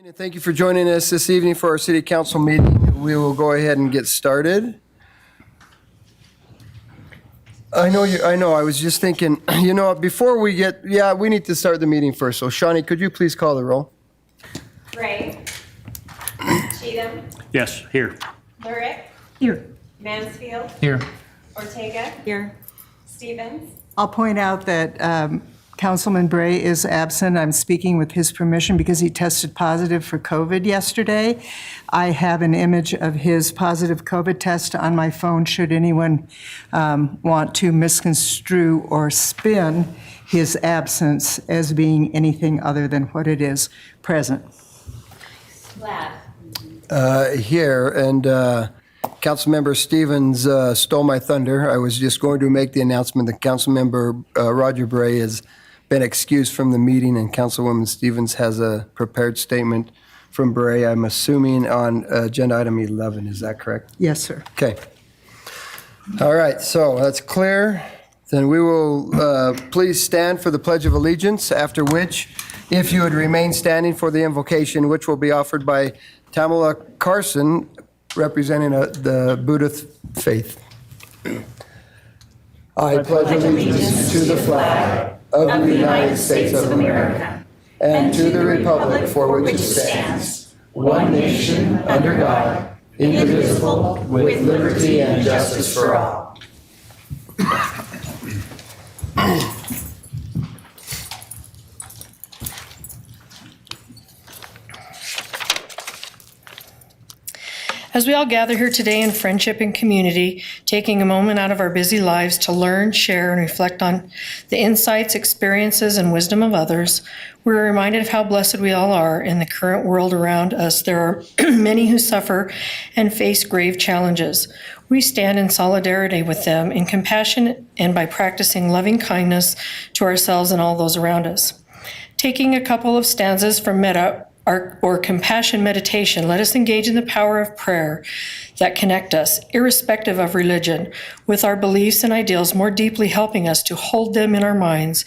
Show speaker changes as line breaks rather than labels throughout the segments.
Thank you for joining us this evening for our City Council meeting. We will go ahead and get started. I know, I was just thinking, before we we need to start the meeting first. So Shawnee, could you please call the roll?
Gray. Cheatham.
Yes, here.
Lurick.
Here.
Mansfield.
Here.
Ortega.
Here.
Stevens.
I'll point out that Councilman Bray is absent. I'm speaking with his permission because he tested positive for COVID yesterday. I have an image of his positive COVID test on my phone should anyone want to misconstrue or spin his absence as being anything other than what it is, present.
Ladd.
Here, and Councilmember Stevens stole my thunder. I was just going to make the announcement that Councilmember Roger Bray has been excused from the meeting, and Councilwoman Stevens has a prepared statement from Bray, I'm assuming on agenda item 11. Is that correct?
Yes, sir.
Okay. All right, so that's clear. Then we will please stand for the Pledge of Allegiance, after which, if you would remain standing for the invocation, which will be offered by Tamala Carson, representing the Buddhist faith. I pledge allegiance to the flag of the United States of America and to the republic for which it stands, one nation, under God, indivisible, with liberty and justice for all.
As we all gather here today in friendship and community, taking a moment out of our busy lives to learn, share, and reflect on the insights, experiences, and wisdom of others, we're reminded of how blessed we all are in the current world around us. There are many who suffer and face grave challenges. We stand in solidarity with them in compassion and by practicing loving kindness to ourselves and all those around us. Taking a couple of stanzas from Metta, or compassion meditation, let us engage in the power of prayer that connect us, irrespective of religion, with our beliefs and ideals more deeply helping us to hold them in our minds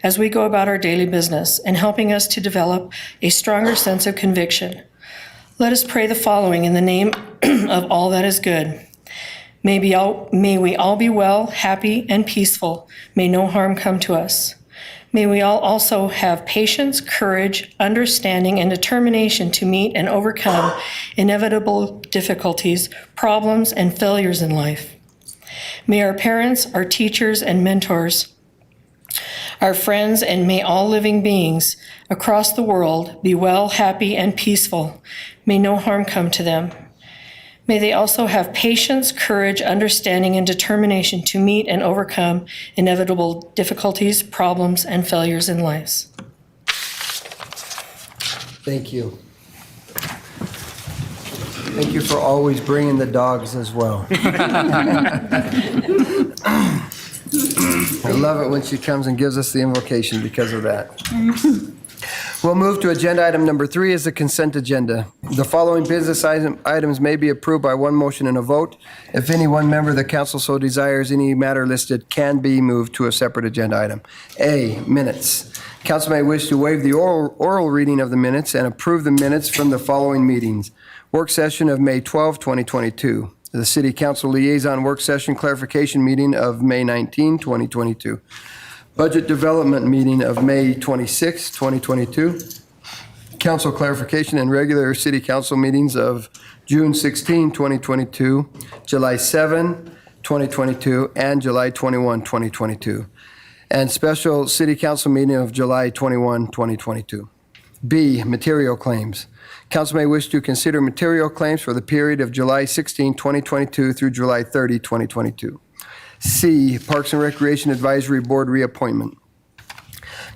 as we go about our daily business and helping us to develop a stronger sense of conviction. Let us pray the following in the name of all that is good. May we all be well, happy, and peaceful. May no harm come to us. May we all also have patience, courage, understanding, and determination to meet and overcome inevitable difficulties, problems, and failures in life. May our parents, our teachers and mentors, our friends, and may all living beings across the world be well, happy, and peaceful. May no harm come to them. May they also have patience, courage, understanding, and determination to meet and overcome inevitable difficulties, problems, and failures in life.
Thank you. Thank you for always bringing the dogs as well. I love it when she comes and gives us the invocation because of that. We'll move to agenda item number 3 as the consent agenda. The following business items may be approved by one motion and a vote. If any one member of the council so desires, any matter listed can be moved to a separate agenda item. A, minutes. Council may wish to waive the oral reading of the minutes and approve the minutes from the following meetings. Work session of May 12, 2022. The City Council Liaison Work Session Clarification Meeting of May 19, 2022. Budget Development Meeting of May 26, 2022. Council Clarification and Regular City Council Meetings of June 16, 2022, July 7, 2022, and July 21, 2022. And Special City Council Meeting of July 21, 2022. B, Material Claims. Council may wish to consider material claims for the period of July 16, 2022 through July 30, 2022. C, Parks and Recreation Advisory Board reappointment.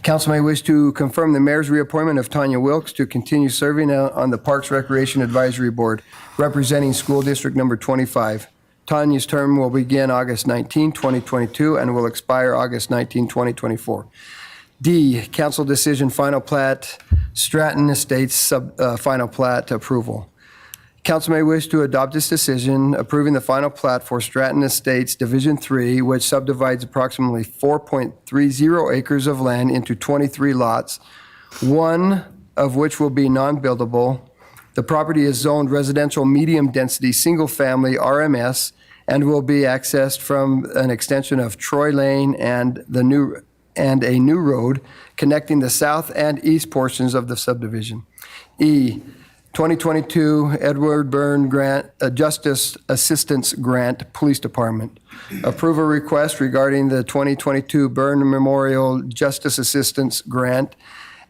Council may wish to confirm the mayor's reappointment of Tanya Wilkes to continue serving on the Parks Recreation Advisory Board, representing School District Number 25. Tanya's term will begin August 19, 2022, and will expire August 19, 2024. D, Council Decision Final Plat, Stratton Estates Final Plat approval. Council may wish to adopt this decision approving the final plat for Stratton Estates Division 3, which subdivides approximately 4.30 acres of land into 23 lots, 1 of which will be non-buildable. The property is zoned residential medium-density, single-family RMS, and will be accessed from an extension of Troy Lane and a new road connecting the south and east portions of the subdivision. E, 2022 Edward Byrne Grant, Justice Assistance Grant, Police Department. Approve a request regarding the 2022 Byrne Memorial Justice Assistance Grant.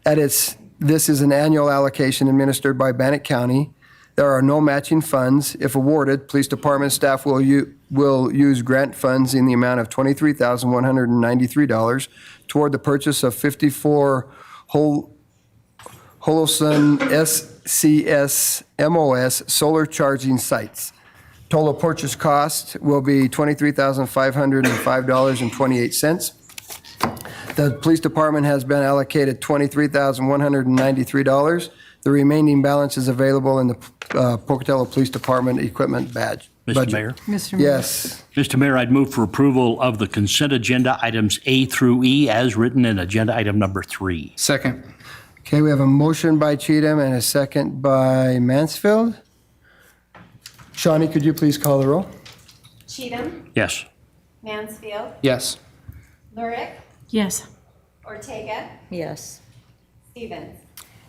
This is an annual allocation administered by Bannock County. There are no matching funds. If awarded, Police Department staff will use grant funds in the amount of $23,193 toward the purchase of 54 Holosun SCS MOS solar charging sites. Total purchase cost will be $23,505.28. The Police Department has been allocated $23,193. The remaining balance is available in the Pocatello Police Department equipment budget.
Mr. Mayor.
Mr. Mayor.
Yes.
Mr. Mayor, I'd move for approval of the consent agenda items A through E as written in agenda item number 3.
Second.
Okay, we have a motion by Cheatham and a second by Mansfield. Shawnee, could you please call the roll?
Cheatham,
Yes.
Mansfield,
Yes.
Lurick,
Yes.
Ortega,
Yes.
Stevens.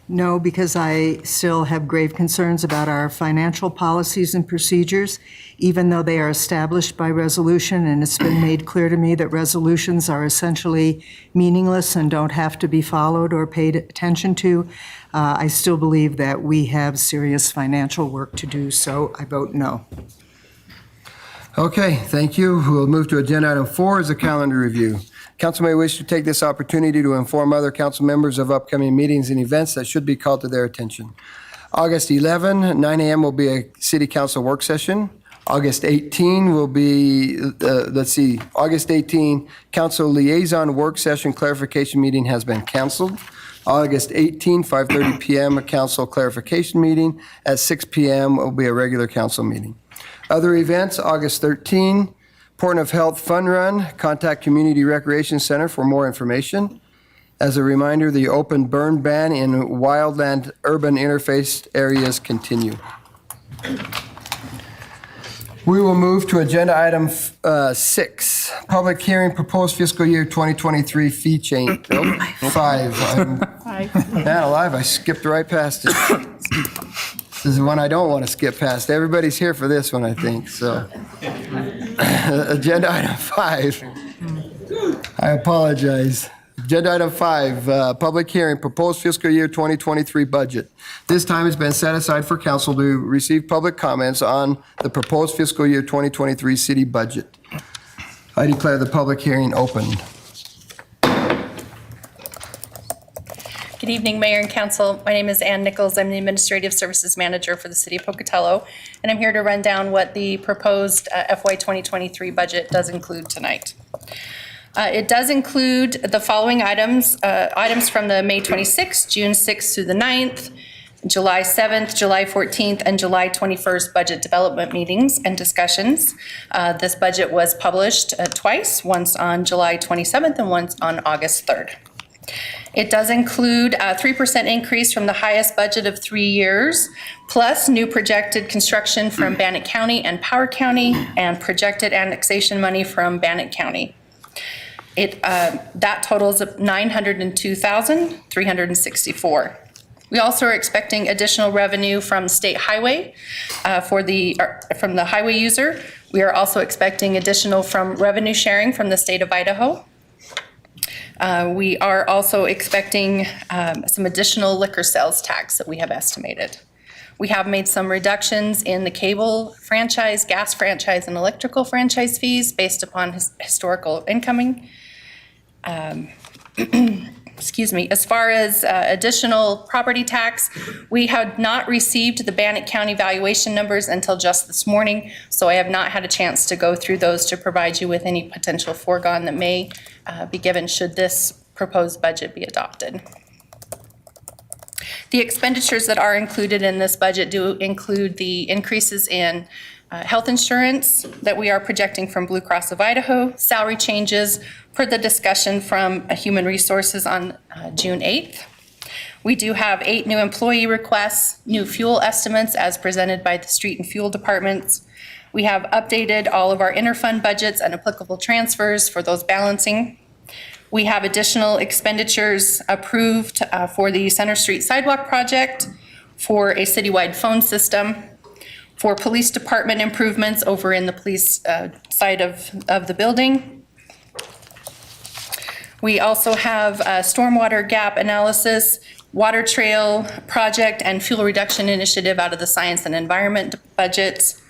No, because I still have grave concerns about our financial policies and procedures, even though they are established by resolution, and it's been made clear to me that resolutions are essentially meaningless and don't have to be followed or paid attention to. I still believe that we have serious financial work to do, so I vote no.
Okay, thank you. We'll move to agenda item 4 is a calendar review. Council may wish to take this opportunity to inform other council members of upcoming meetings and events that should be called to their attention. August 11, 9 a.m. will be a city council work session. August 18 will be, August 18, council liaison work session clarification meeting has been canceled. August 18, 5:30 p.m., a council clarification meeting. At 6 p.m. will be a regular council meeting. Other events, August 13, Port of Health Fun Run. Contact Community Recreation Center for more information. As a reminder, the open burn ban in wildland urban interface areas continue. We will move to agenda item 6, public hearing proposed fiscal year 2023 fee change. 5. Man alive, I skipped right past it. This is one I don't want to skip past. Everybody's here for this one, I think, so. Agenda item 5. I apologize. Agenda item 5, public hearing, proposed fiscal year 2023 budget. This time has been set aside for council to receive public comments on the proposed fiscal year 2023 city budget. I declare the public hearing open.
Good evening, Mayor and Council. My name is Ann Nichols. I'm the Administrative Services Manager for the City of Pocatello, and I'm here to run down what the proposed FY 2023 budget does include tonight. It does include the following items from the May 26th, June 6th through the 9th, July 7th, July 14th, and July 21st budget development meetings and discussions. This budget was published twice, once on July 27th and once on August 3rd. It does include a 3% increase from the highest budget of 3 years, plus new projected construction from Bannock County and Power County, and projected annexation money from Bannock County. That totals up $902,364. We also are expecting additional revenue from state highway from the highway user. We are also expecting additional from revenue sharing from the state of Idaho. We are also expecting some additional liquor sales tax that we have estimated. We have made some reductions in the cable franchise, gas franchise, and electrical franchise fees based upon historical incoming. Excuse me. As far as additional property tax, we had not received the Bannock County valuation numbers until just this morning, so I have not had a chance to go through those to provide you with any potential foregone that may be given should this proposed budget be adopted. The expenditures that are included in this budget do include the increases in health insurance that we are projecting from Blue Cross of Idaho, salary changes per the discussion from Human Resources on June 8th. We do have 8 new employee requests, new fuel estimates as presented by the street and fuel departments. We have updated all of our interfund budgets and applicable transfers for those balancing. We have additional expenditures approved for the Center Street Sidewalk Project, for a citywide phone system, for police department improvements over in the police side of the building. We also have stormwater gap analysis, water trail project, and fuel reduction initiative out of the science and environment budgets.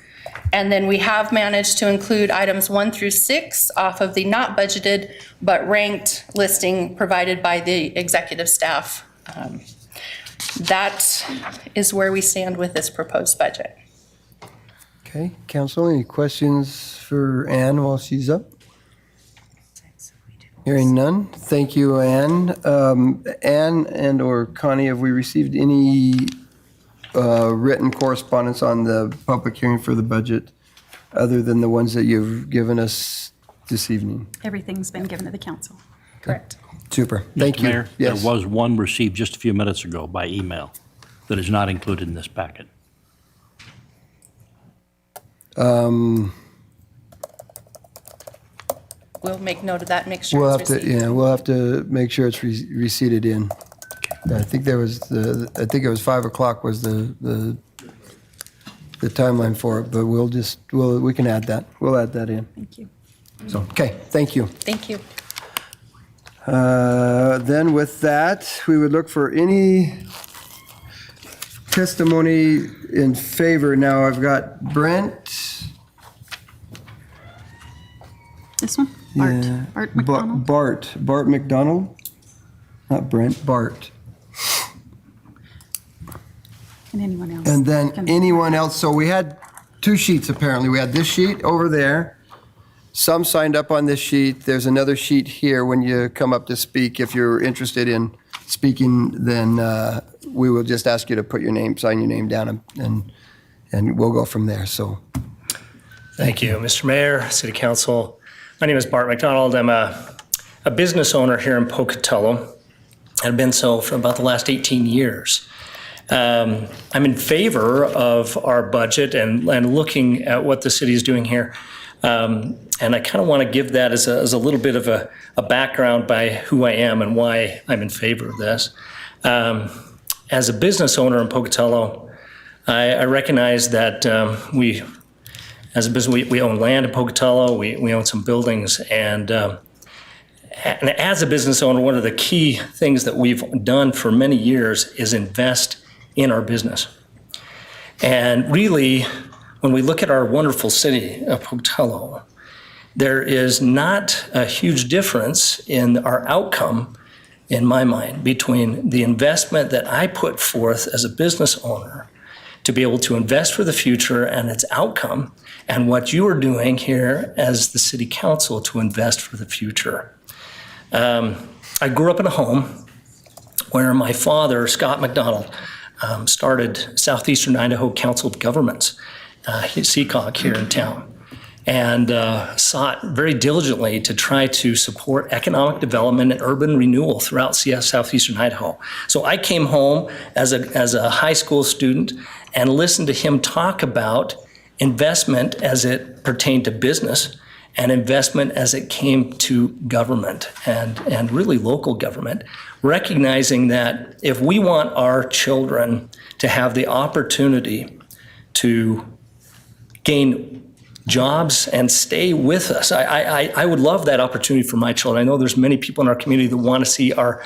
And then we have managed to include items 1 through 6 off of the not budgeted but ranked listing provided by the executive staff. That is where we stand with this proposed budget.
Okay, council, any questions for Ann while she's up? Hearing none. Thank you, Ann. Ann and/or Connie, have we received any written correspondence on the public hearing for the budget other than the ones that you've given us this evening?
Everything's been given to the council.
Correct.
Super. Thank you.
Mayor, there
Yes.
was one received just a few minutes ago by email that is not included in this packet.
We'll make note of that, make sure
We'll
it's
have to,
received.
yeah, we'll have to make sure it's receipted in. I think there was I think it was 5 o'clock was the timeline for it, but we can add that. We'll add that in.
Thank you.
So, okay, thank you.
Thank you.
Then with that, we would look for any testimony in favor. Now, I've got Brent.
This one? Bart.
Yeah.
Bart McDonald?
Bart McDonald? Not Brent, Bart.
And anyone else?
And then
Can-
anyone else, so we had 2 sheets apparently. We had this sheet over there. Some signed up on this sheet. There's another sheet here when you come up to speak. If you're interested in speaking, then we will just ask you to put your name, sign your name down, and we'll go from there, so.
Thank you, Mr. Mayor, City Council. My name is Bart McDonald. I'm a business owner here in Pocatello. I've been so for about the last 18 years. I'm in favor of our budget and looking at what the city is doing here. And I kind of want to give that as a little bit of a background by who I am and why I'm in favor of this. As a business owner in Pocatello, I recognize that as a business, we own land in Pocatello, we own some buildings, and as a business owner, one of the key things that we've done for many years is invest in our business. And really, when we look at our wonderful city of Pocatello, there is not a huge difference in our outcome, in my mind, between the investment that I put forth as a business owner to be able to invest for the future and its outcome, and what you are doing here as the city council to invest for the future. I grew up in a home where my father, Scott McDonald, started Southeastern Idaho Council of Governments, Seekonk here in town, and sought very diligently to try to support economic development and urban renewal throughout Southeastern Idaho. So I came home as a high school student and listened to him talk about investment as it pertained to business and investment as it came to government and really local government, recognizing that if we want our children to have the opportunity to gain jobs and stay with us, I would love that opportunity for my children. I know there's many people in our community that want to see our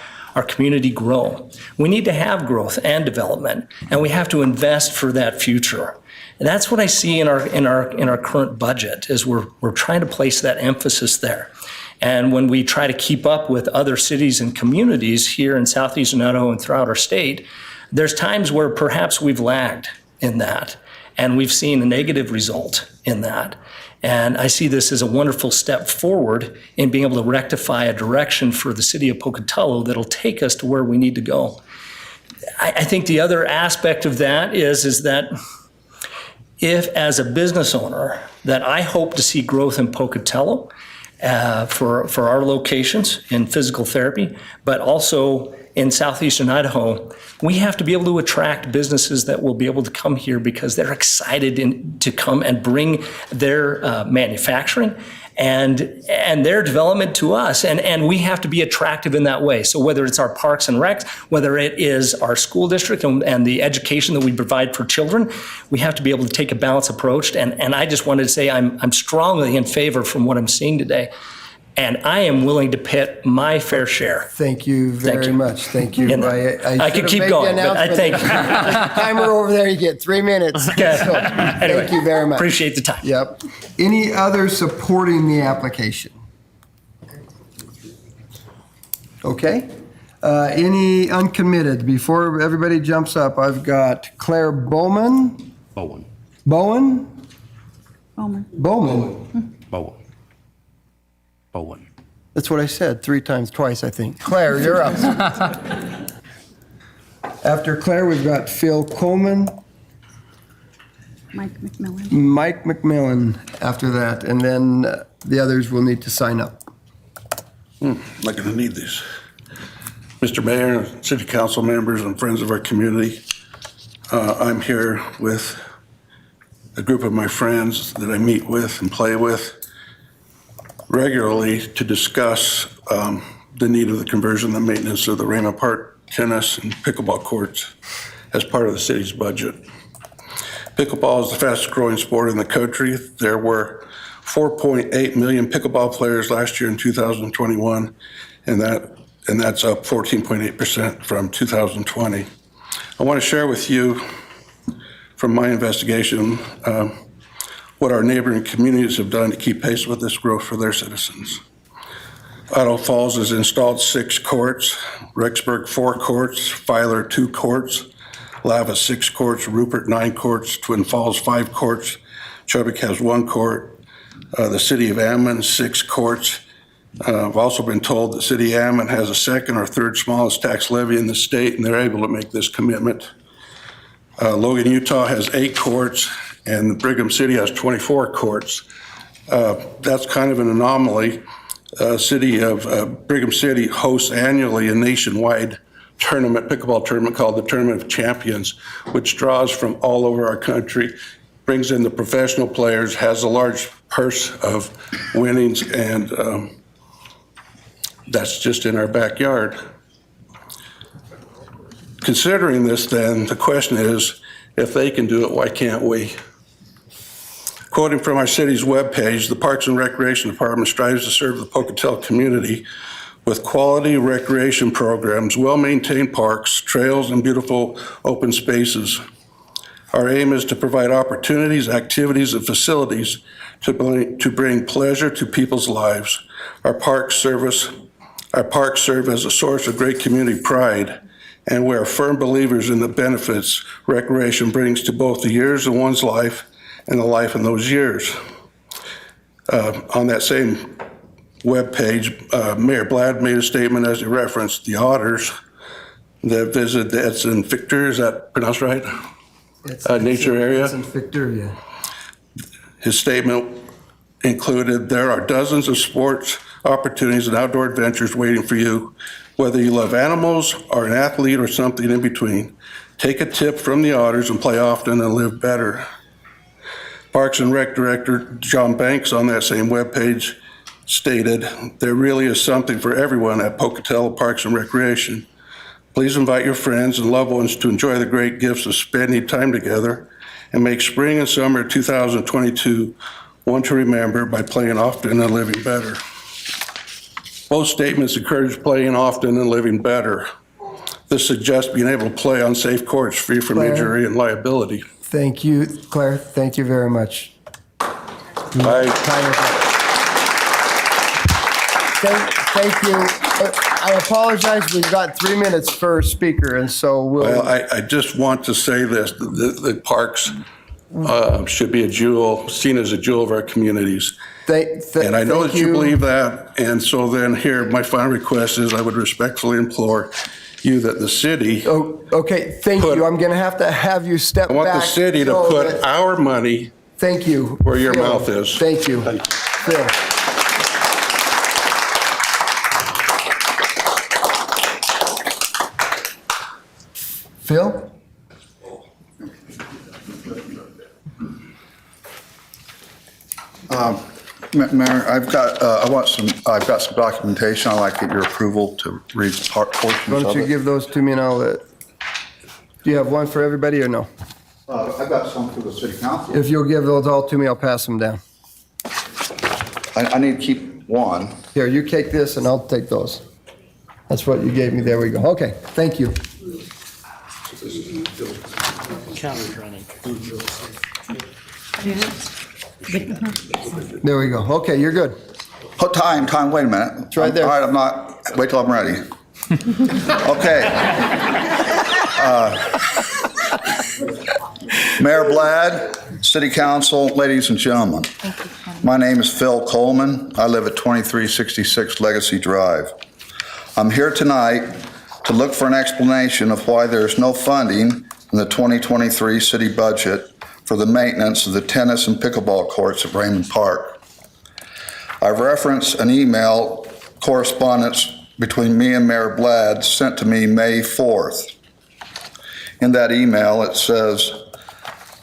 community grow. We need to have growth and development, and we have to invest for that future. And that's what I see in our current budget, is we're trying to place that emphasis there. And when we try to keep up with other cities and communities here in Southeastern Idaho and throughout our state, there's times where perhaps we've lagged in that, and we've seen a negative result in that. And I see this as a wonderful step forward in being able to rectify a direction for the city of Pocatello that'll take us to where we need to go. I think the other aspect of that is that if, as a business owner, that I hope to see growth in Pocatello for our locations in physical therapy, but also in southeastern Idaho, we have to be able to attract businesses that will be able to come here because they're excited to come and bring their manufacturing and their development to us. And we have to be attractive in that way. So whether it's our parks and recs, whether it is our school district and the education that we provide for children, we have to be able to take a balanced approach. And I just wanted to say I'm strongly in favor from what I'm seeing today. And I am willing to pit my fair share.
Thank you very much. Thank you.
And I could
should have
keep
made the
going, but I
announcement.
think.
Timer over there, you get 3 minutes.
Okay.
So,
Anyway,
thank you very much.
Appreciate the time.
Yep. Any others supporting the application? Okay. Any uncommitted? Before everybody jumps up, I've got Claire Bowman.
Bowen.
Bowen?
Bowman.
Bowman.
Bowen. Bowen.
That's what I said twice, I think. Claire, you're up. After Claire, we've got Phil Coleman,
Mike McMillan.
Mike McMillan after that, and then the others will need to sign up.
Not going to need these. Mr. Mayor, City Council members, and friends of our community, I'm here with a group of my friends that I meet with and play with regularly to discuss the need of the conversion and maintenance of the Raymond Park tennis and pickleball courts as part of the city's budget. Pickleball is the fastest growing sport in the country. There were 4.8 million pickleball players last year in 2021, and that's up 14.8% from 2020. I want to share with you from my investigation what our neighboring communities have done to keep pace with this growth for their citizens. Idaho Falls has installed 6 courts, Rexburg 4 courts, Filer 2 courts, Lava 6 courts, Rupert 9 courts, Twin Falls 5 courts, Chubbuck has 1 court, the city of Ammon 6 courts. I've also been told the city of Ammon has the second or third smallest tax levy in the state, and they're able to make this commitment. Logan, Utah has 8 courts, and Brigham City has 24 courts. That's kind of an anomaly. City of Brigham City hosts annually a nationwide tournament, pickleball tournament called the Tournament of Champions, which draws from all over our country, brings in the professional players, has a large purse of winnings, and that's just in our backyard. Considering this, then, the question is, if they can do it, why can't we? Quoting from our city's webpage, the Parks and Recreation Department strives to serve the Pocatello community with quality recreation programs, well-maintained parks, trails, and beautiful open spaces. Our aim is to provide opportunities, activities, and facilities to bring pleasure to people's lives. Our parks serve as a source of great community pride, and we are firm believers in the benefits recreation brings to both the years of one's life and the life in those years. On that same webpage, Mayor Blad made a statement as he referenced the otters that visit the Edson Victor, is that pronounced right? Nature area.
It's in Victoria.
His statement included, there are dozens of sports opportunities and outdoor adventures waiting for you. Whether you love animals, are an athlete, or something in between, take a tip from the otters and play often and live better. Parks and Rec Director John Banks on that same webpage stated, there really is something for everyone at Pocatello Parks and Recreation. Please invite your friends and loved ones to enjoy the great gifts of spending time together and make spring and summer 2022 one to remember by playing often and living better. Both statements encourage playing often and living better. This suggests being able to play on safe courts free from injury and liability.
Thank you, Claire. Thank you very much. Thank you. I apologize. We've got 3 minutes per speaker, and so we'll.
Well, I just want to say this, the parks should be a jewel, seen as a jewel of our communities. And I know that you believe that, and so then here, my final request is I would respectfully implore you that the city.
Oh, okay, thank you. I'm going to have you step back.
I want the city to put our money.
Thank you.
Where your mouth is.
Thank you. Phil. Phil?
Mayor, I've got some documentation. I'd like to get your approval to read portions
Why don't
of
you
it.
give those to me and I'll, do you have one for everybody or no?
I've got some for the city council.
If you'll give those all to me, I'll pass them down.
I need to keep one.
Here, you take this and I'll take those. That's what you gave me. There we go. Okay, thank you.
Counter's running.
There we go. Okay, you're good.
Oh, time, wait a minute. It's
right there.
All right, wait till I'm ready. Okay. Mayor Blad, City Council, ladies and gentlemen. My name is Phil Coleman. I live at 2366 Legacy Drive. I'm here tonight to look for an explanation of why there's no funding in the 2023 city budget for the maintenance of the tennis and pickleball courts at Raymond Park. I reference an email correspondence between me and Mayor Blad sent to me May 4th. In that email, it says,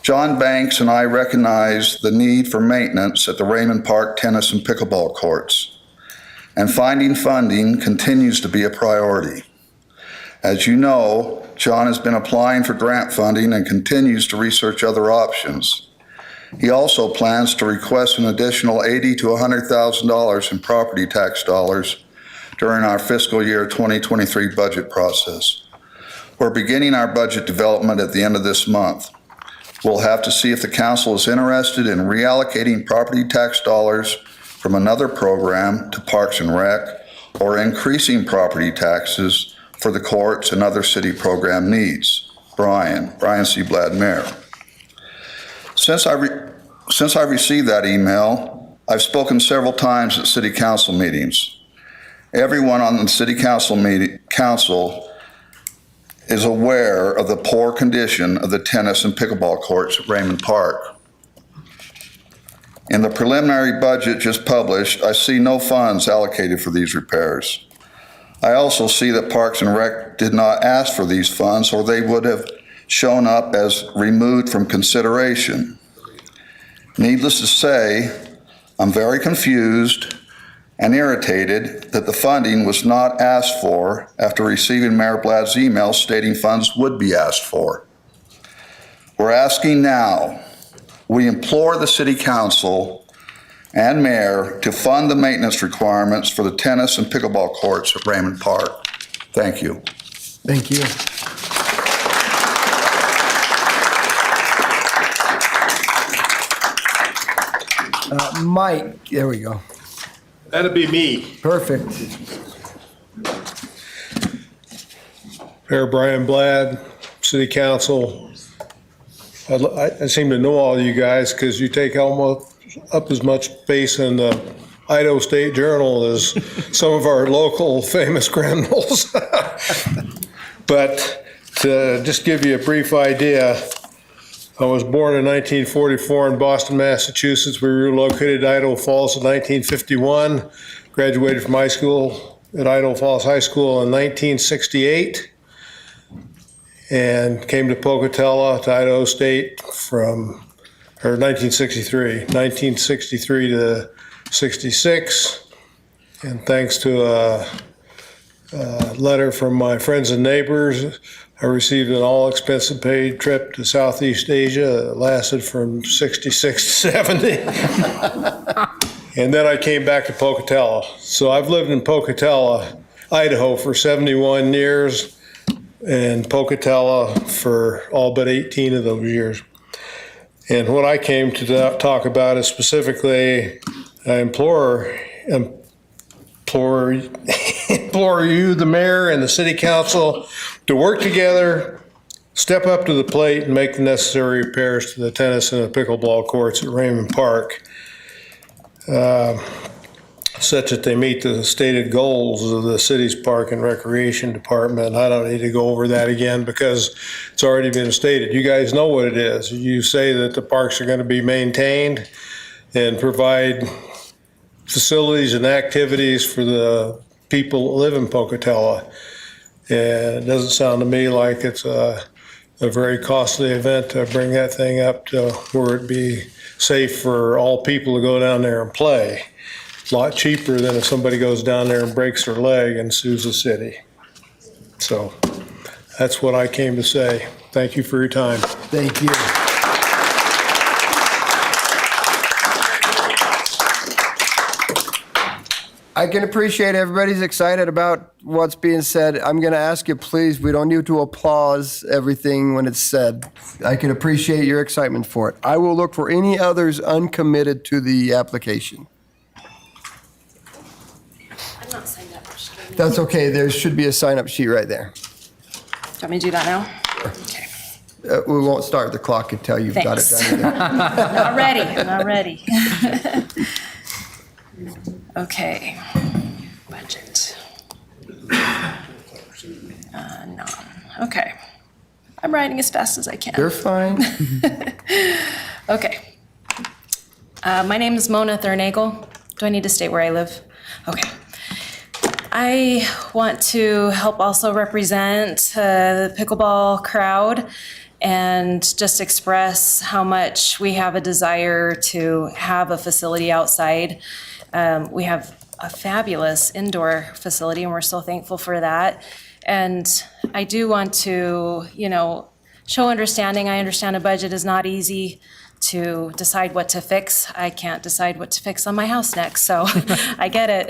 John Banks and I recognize the need for maintenance at the Raymond Park tennis and pickleball courts, and finding funding continues to be a priority. As you know, John has been applying for grant funding and continues to research other options. He also plans to request an additional $80,000 to $100,000 in property tax dollars during our fiscal year 2023 budget process. We're beginning our budget development at the end of this month. We'll have to see if the council is interested in reallocating property tax dollars from another program to Parks and Rec, or increasing property taxes for the courts and other city program needs. Brian C. Blad, Mayor. Since I received that email, I've spoken several times at city council meetings. Everyone on the city council is aware of the poor condition of the tennis and pickleball courts at Raymond Park. In the preliminary budget just published, I see no funds allocated for these repairs. I also see that Parks and Rec did not ask for these funds, or they would have shown up as removed from consideration. Needless to say, I'm very confused and irritated that the funding was not asked for after receiving Mayor Blad's email stating funds would be asked for. We're asking now. We implore the City Council and Mayor to fund the maintenance requirements for the tennis and pickleball courts at Raymond Park. Thank you.
Thank you. Mike, there we go.
That'd be me.
Perfect.
Mayor Brian Blad, City Council. I seem to know all you guys because you take almost up as much space in the Idaho State Journal as some of our local famous criminals. But to just give you a brief idea, I was born in 1944 in Boston, Massachusetts. We relocated to Idaho Falls in 1951, graduated from high school at Idaho Falls High School in 1968, and came to Pocatello to Idaho State from 1963 to 66. And thanks to a letter from my friends and neighbors, I received an all-expense paid trip to Southeast Asia. It lasted from 66 to 70. And then I came back to Pocatello. So I've lived in Pocatello, Idaho for 71 years, and Pocatello for all but 18 of those years. And what I came to talk about is specifically, I implore you, the mayor and the city council, to work together, step up to the plate, and make the necessary repairs to the tennis and the pickleball courts at Raymond Park, such that they meet the stated goals of the city's Park and Recreation Department. I don't need to go over that again because it's already been stated. You guys know what it is. You say that the parks are going to be maintained and provide facilities and activities for the people that live in Pocatello. And it doesn't sound to me like it's a very costly event to bring that thing up to where it'd be safe for all people to go down there and play. A lot cheaper than if somebody goes down there and breaks their leg and sues the city. So that's what I came to say. Thank you for your time.
Thank you. I can appreciate everybody's excited about what's being said. I'm going to ask you, please, we don't need to applause everything when it's said. I can appreciate your excitement for it. I will look for any others uncommitted to the application.
I'm not signed up.
That's okay. There should be a sign-up sheet right there.
Do you want me to do that now? Okay.
We won't start the clock until you've got it done.
Not ready. I'm not ready. Okay. Budget. None. Okay. I'm writing as fast as I can.
You're fine.
Okay. My name is Mona Thurnagel. Do I need to state where I live? Okay. I want to help also represent the pickleball crowd and just express how much we have a desire to have a facility outside. We have a fabulous indoor facility, and we're so thankful for that. And I do want to, show understanding. I understand a budget is not easy to decide what to fix. I can't decide what to fix on my house next, so I get it.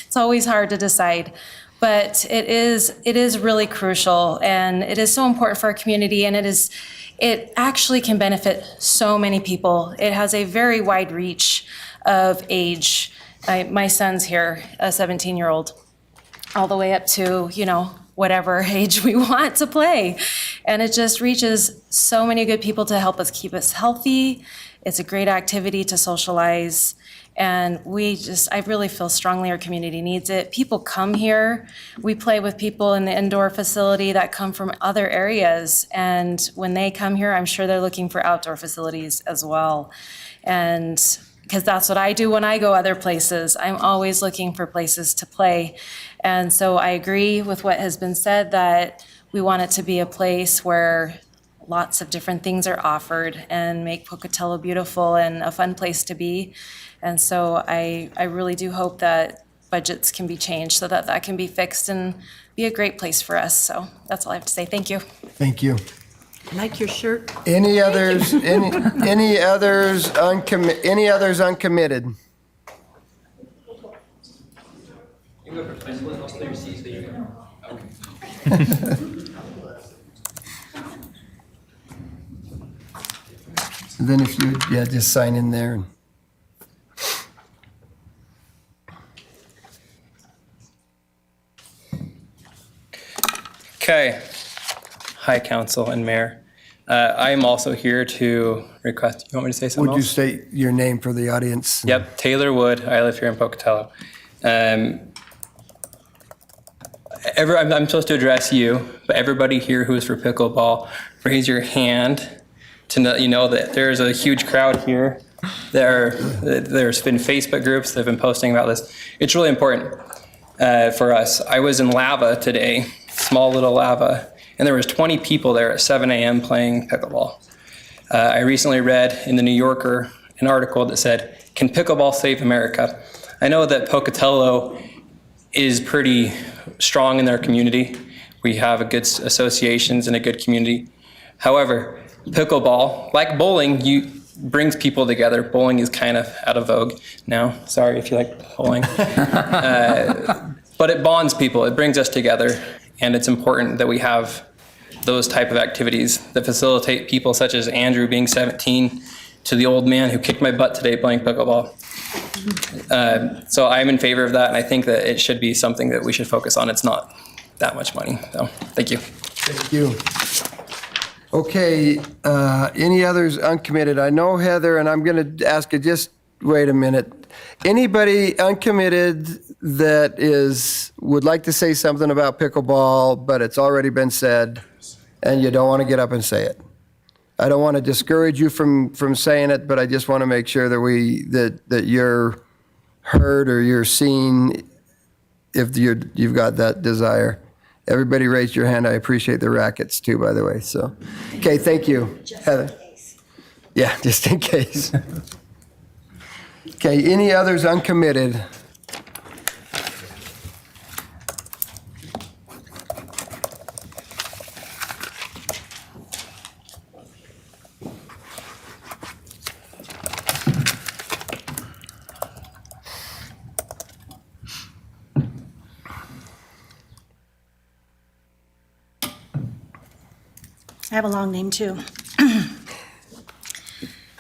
It's always hard to decide. But it is really crucial, and it is so important for our community, and it actually can benefit so many people. It has a very wide reach of age. My son's here, a 17-year-old, all the way up to, whatever age we want to play. And it just reaches so many good people to help us keep us healthy. It's a great activity to socialize. And I really feel strongly our community needs it. People come here. We play with people in the indoor facility that come from other areas. And when they come here, I'm sure they're looking for outdoor facilities as well. And because that's what I do when I go other places. I'm always looking for places to play. And so I agree with what has been said, that we want it to be a place where lots of different things are offered and make Pocatello beautiful and a fun place to be. And so I really do hope that budgets can be changed so that can be fixed and be a great place for us. So that's all I have to say. Thank you.
Thank you.
I like your shirt.
Any others? Any others uncommitted? Then if you just sign in there.
Okay. Hi, Council and Mayor. I am also here to request, you want me to say something
Would you
else?
state your name for the audience?
Yep, Taylor Wood. I live here in Pocatello. I'm supposed to address you, but everybody here who is for pickleball, raise your hand to know that there's a huge crowd here. There's been Facebook groups that have been posting about this. It's really important for us. I was in Lava today, small little Lava, and there was 20 people there at 7 a.m. playing pickleball. I recently read in the New Yorker an article that said, "Can pickleball save America?" I know that Pocatello is pretty strong in their community. We have a good associations and a good community. However, pickleball, like bowling, brings people together. Bowling is kind of out of vogue now. Sorry if you like bowling. But it bonds people. It brings us together. And it's important that we have those type of activities that facilitate people such as Andrew being 17 to the old man who kicked my butt today playing pickleball. So I'm in favor of that, and I think that it should be something that we should focus on. It's not that much money, so thank you.
Thank you. Okay, any others uncommitted? I know Heather, and I'm going to ask you, just wait a minute. Anybody uncommitted that would like to say something about pickleball, but it's already been said, and you don't want to get up and say it? I don't want to discourage you from saying it, but I just want to make sure that you're heard or you're seen if you've got that desire. Everybody raised your hand. I appreciate the rackets too, by the way, so. Okay, thank you. Heather? Yeah, just in case. Okay, any others uncommitted?
I have a long name too.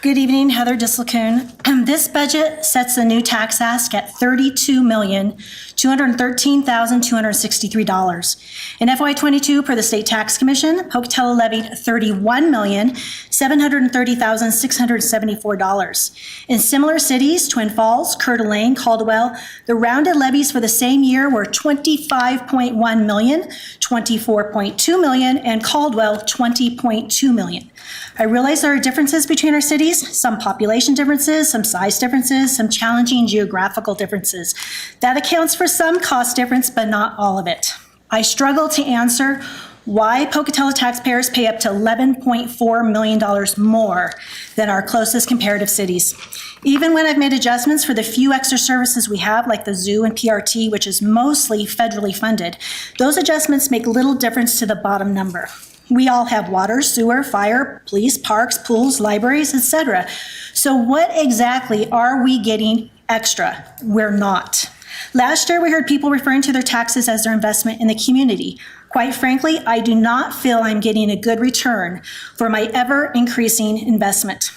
Good evening, Heather Disselkoon. This budget sets the new tax ask at $32,213,263. In FY22, per the State Tax Commission, Pocatello levied $31,730,674. In similar cities, Twin Falls, Coeur d'Alene, Caldwell, the rounded levies for the same year were $25.1 million, $24.2 million, and Caldwell $20.2 million. I realize there are differences between our cities, some population differences, some size differences, some challenging geographical differences. That accounts for some cost difference, but not all of it. I struggle to answer why Pocatello taxpayers pay up to $11.4 million more than our closest comparative cities. Even when I've made adjustments for the few extra services we have, like the zoo and PRT, which is mostly federally funded, those adjustments make little difference to the bottom number. We all have water, sewer, fire, police, parks, pools, libraries, etc. So what exactly are we getting extra? We're not. Last year, we heard people referring to their taxes as their investment in the community. Quite frankly, I do not feel I'm getting a good return for my ever-increasing investment.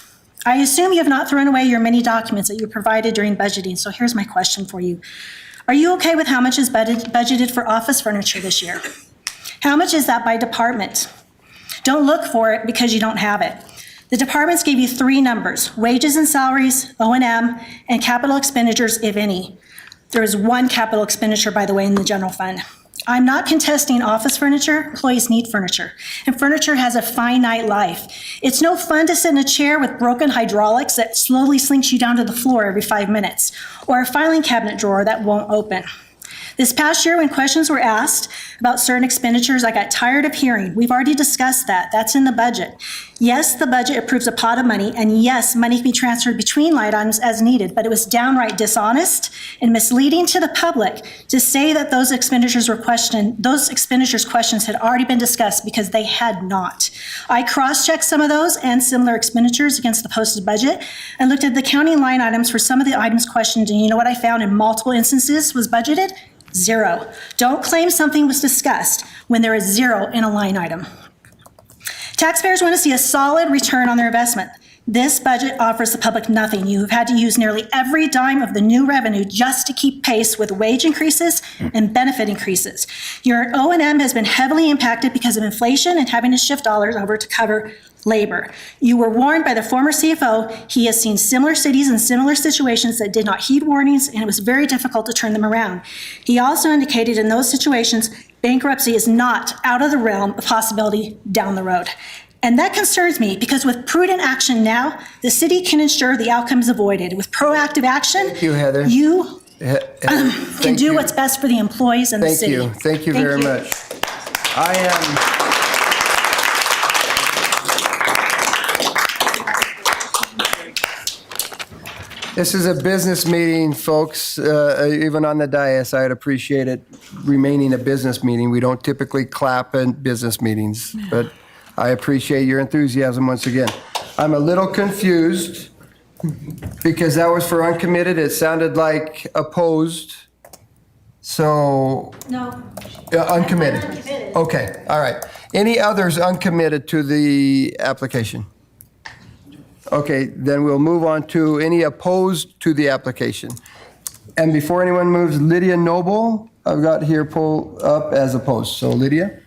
I assume you have not thrown away your many documents that you provided during budgeting, so here's my question for you. Are you okay with how much is budgeted for office furniture this year? How much is that by department? Don't look for it because you don't have it. The departments gave you three numbers: wages and salaries, O&M, and capital expenditures, if any. There is one capital expenditure, by the way, in the general fund. I'm not contesting office furniture. Employees need furniture, and furniture has a finite life. It's no fun to sit in a chair with broken hydraulics that slowly slinks you down to the floor every 5 minutes, or a filing cabinet drawer that won't open. This past year, when questions were asked about certain expenditures, I got tired of hearing, we've already discussed that, that's in the budget. Yes, the budget approves a pot of money, and yes, money can be transferred between line items as needed, but it was downright dishonest and misleading to the public to say that those expenditures questions had already been discussed, because they had not. I cross-checked some of those and similar expenditures against the posted budget and looked at the counting line items for some of the items questioned, and you know what I found in multiple instances was budgeted? Zero. Don't claim something was discussed when there is zero in a line item. Taxpayers want to see a solid return on their investment. This budget offers the public nothing. You have had to use nearly every dime of the new revenue just to keep pace with wage increases and benefit increases. Your O&M has been heavily impacted because of inflation and having to shift dollars over to cover labor. You were warned by the former CFO. He has seen similar cities and similar situations that did not heed warnings, and it was very difficult to turn them around. He also indicated in those situations, bankruptcy is not out of the realm of possibility down the road. And that concerns me, because with prudent action now, the city can ensure the outcome is avoided. With proactive action,
Thank you, Heather.
You can do what's best for the employees and the city.
Thank you very much. I am... This is a business meeting, folks. Even on the dais, I'd appreciate it remaining a business meeting. We don't typically clap in business meetings, but I appreciate your enthusiasm once again. I'm a little confused because that was for uncommitted. It sounded like opposed. So.
No.
Uncommitted. Okay, all right. Any others uncommitted to the application? Okay, then we'll move on to any opposed to the application. And before anyone moves, Lydia Noble, I've got here pulled up as opposed. So Lydia?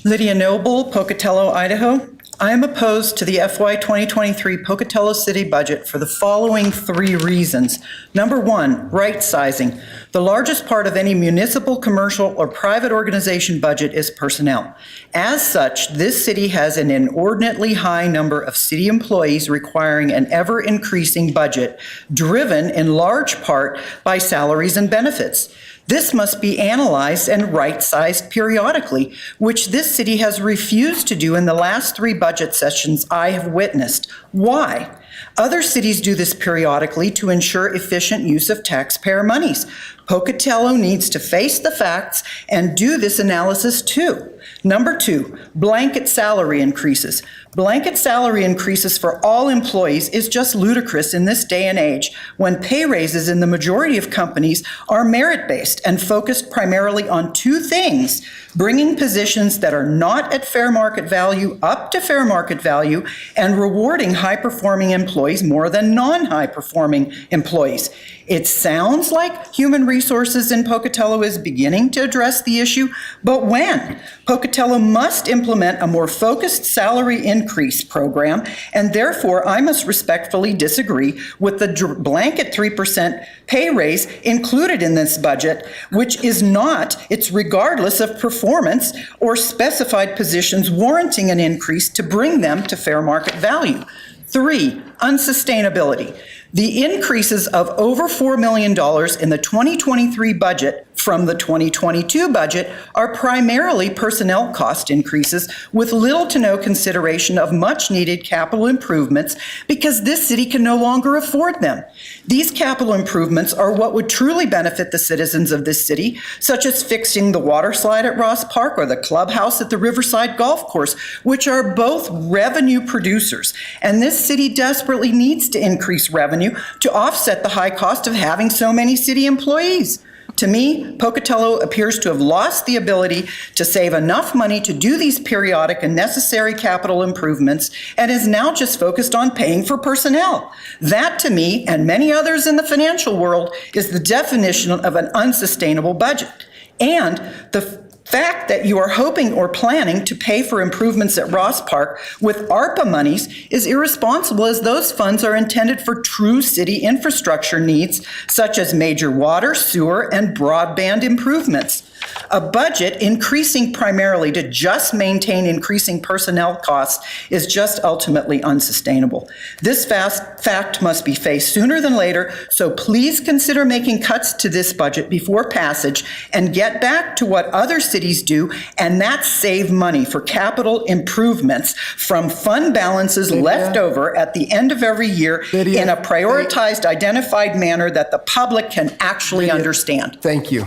Lydia Noble, Pocatello, Idaho. I am opposed to the FY 2023 Pocatello City budget for the following 3 reasons. Number 1, right sizing. The largest part of any municipal, commercial, or private organization budget is personnel. As such, this city has an inordinately high number of city employees requiring an ever-increasing budget, driven in large part by salaries and benefits. This must be analyzed and right-sized periodically, which this city has refused to do in the last 3 budget sessions I have witnessed. Why? Other cities do this periodically to ensure efficient use of taxpayer monies. Pocatello needs to face the facts and do this analysis too. Number 2, blanket salary increases. Blanket salary increases for all employees is just ludicrous in this day and age when pay raises in the majority of companies are merit-based and focused primarily on 2 things: bringing positions that are not at fair market value up to fair market value and rewarding high-performing employees more than non-high-performing employees. It sounds like Human Resources in Pocatello is beginning to address the issue, but when? Pocatello must implement a more focused salary increase program, and therefore I must respectfully disagree with the blanket 3% pay raise included in this budget, which is not, it's regardless of performance or specified positions warranting an increase to bring them to fair market value. 3, unsustainability. The increases of over $4 million in the 2023 budget from the 2022 budget are primarily personnel cost increases with little to no consideration of much-needed capital improvements because this city can no longer afford them. These capital improvements are what would truly benefit the citizens of this city, such as fixing the water slide at Ross Park or the clubhouse at the Riverside Golf Course, which are both revenue producers. And this city desperately needs to increase revenue to offset the high cost of having so many city employees. To me, Pocatello appears to have lost the ability to save enough money to do these periodic and necessary capital improvements and is now just focused on paying for personnel. That, to me, and many others in the financial world, is the definition of an unsustainable budget. And the fact that you are hoping or planning to pay for improvements at Ross Park with ARPA monies is irresponsible, as those funds are intended for true city infrastructure needs, such as major water, sewer, and broadband improvements. A budget increasing primarily to just maintain increasing personnel costs is just ultimately unsustainable. This fact must be faced sooner than later, so please consider making cuts to this budget before passage and get back to what other cities do, and that's save money for capital improvements from fund balances left over at the end of every year in a prioritized, identified manner that the public can actually understand.
Thank you.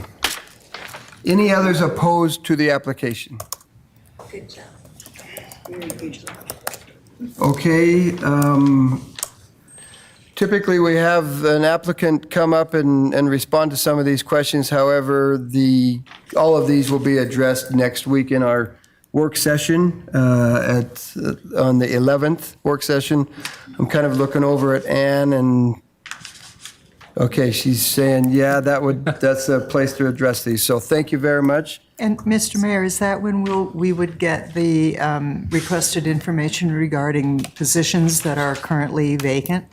Any others opposed to the application?
Good job. Very good job.
Okay. Typically, we have an applicant come up and respond to some of these questions. However, all of these will be addressed next week in our work session on the 11th work session. I'm kind of looking over at Ann, and okay, she's saying, yeah, that's a place to address these. So thank you very much.
And Mr. Mayor, is that when we would get the requested information regarding positions that are currently vacant?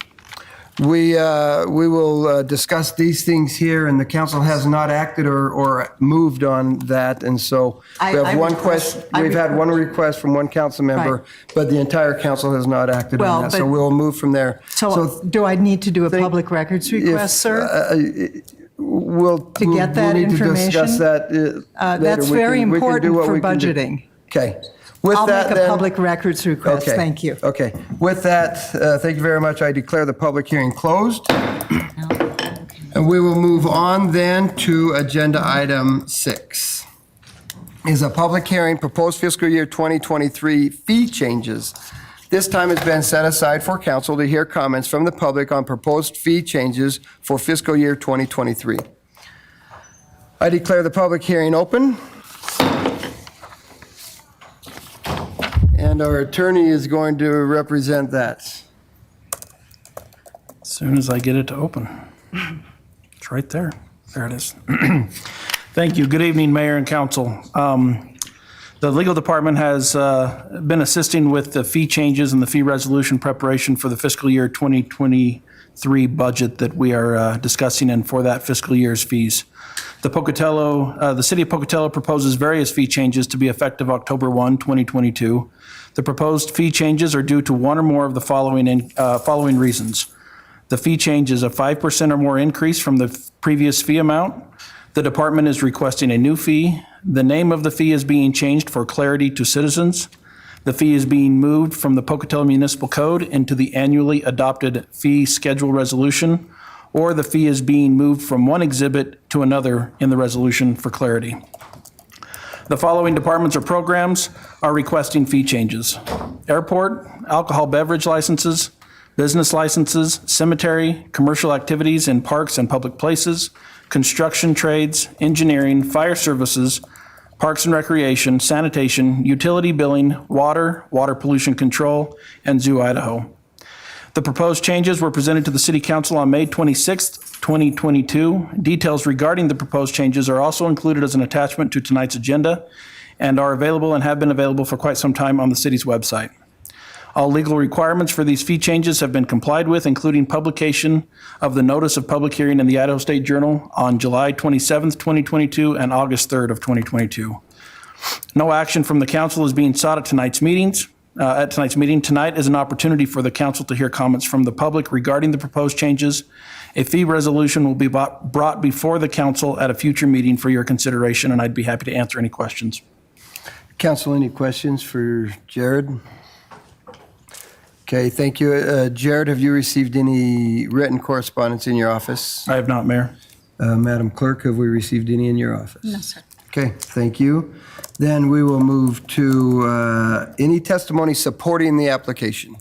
We will discuss these things here, and the council has not acted or moved on that. And so we have one question. We've had one request from one council member, but the entire council has not acted on that. So we'll move from there.
So do I need to do a public records request, sir?
We'll
get that
need
information?
to discuss that later.
That's very important for budgeting.
Okay. With
I'll
that,
make a public records request.
Okay.
Thank you.
Okay. With that, thank you very much. I declare the public hearing closed. And we will move on then to agenda item 6. Is a public hearing, proposed fiscal year 2023 fee changes. This time has been set aside for council to hear comments from the public on proposed fee changes for fiscal year 2023. I declare the public hearing open. And our attorney is going to represent that.
As soon as I get it to open. It's right there. There it is. Thank you. Good evening, Mayor and Council. The legal department has been assisting with the fee changes and the fee resolution preparation for the fiscal year 2023 budget that we are discussing, and for that fiscal year's fees. The City of Pocatello proposes various fee changes to be effective October 1, 2022. The proposed fee changes are due to one or more of the following reasons. The fee change is a 5% or more increase from the previous fee amount. The department is requesting a new fee. The name of the fee is being changed for clarity to citizens. The fee is being moved from the Pocatello Municipal Code into the annually adopted fee schedule resolution, or the fee is being moved from one exhibit to another in the resolution for clarity. The following departments or programs are requesting fee changes: airport, alcohol beverage licenses, business licenses, cemetery, commercial activities in parks and public places, construction trades, engineering, fire services, parks and recreation, sanitation, utility billing, water pollution control, and Zoo Idaho. The proposed changes were presented to the City Council on May 26th, 2022. Details regarding the proposed changes are also included as an attachment to tonight's agenda and are available and have been available for quite some time on the city's website. All legal requirements for these fee changes have been complied with, including publication of the notice of public hearing in the Idaho State Journal on July 27th, 2022 and August 3rd of 2022. No action from the council is being sought at tonight's meeting. Tonight is an opportunity for the council to hear comments from the public regarding the proposed changes. A fee resolution will be brought before the council at a future meeting for your consideration, and I'd be happy to answer any questions.
Council, any questions for Jared? Okay, thank you. Jared, have you received any written correspondence in your office?
I have not, Mayor.
Madam Clerk, have we received any in your office?
No, sir.
Okay, thank you. Then we will move to any testimony supporting the application.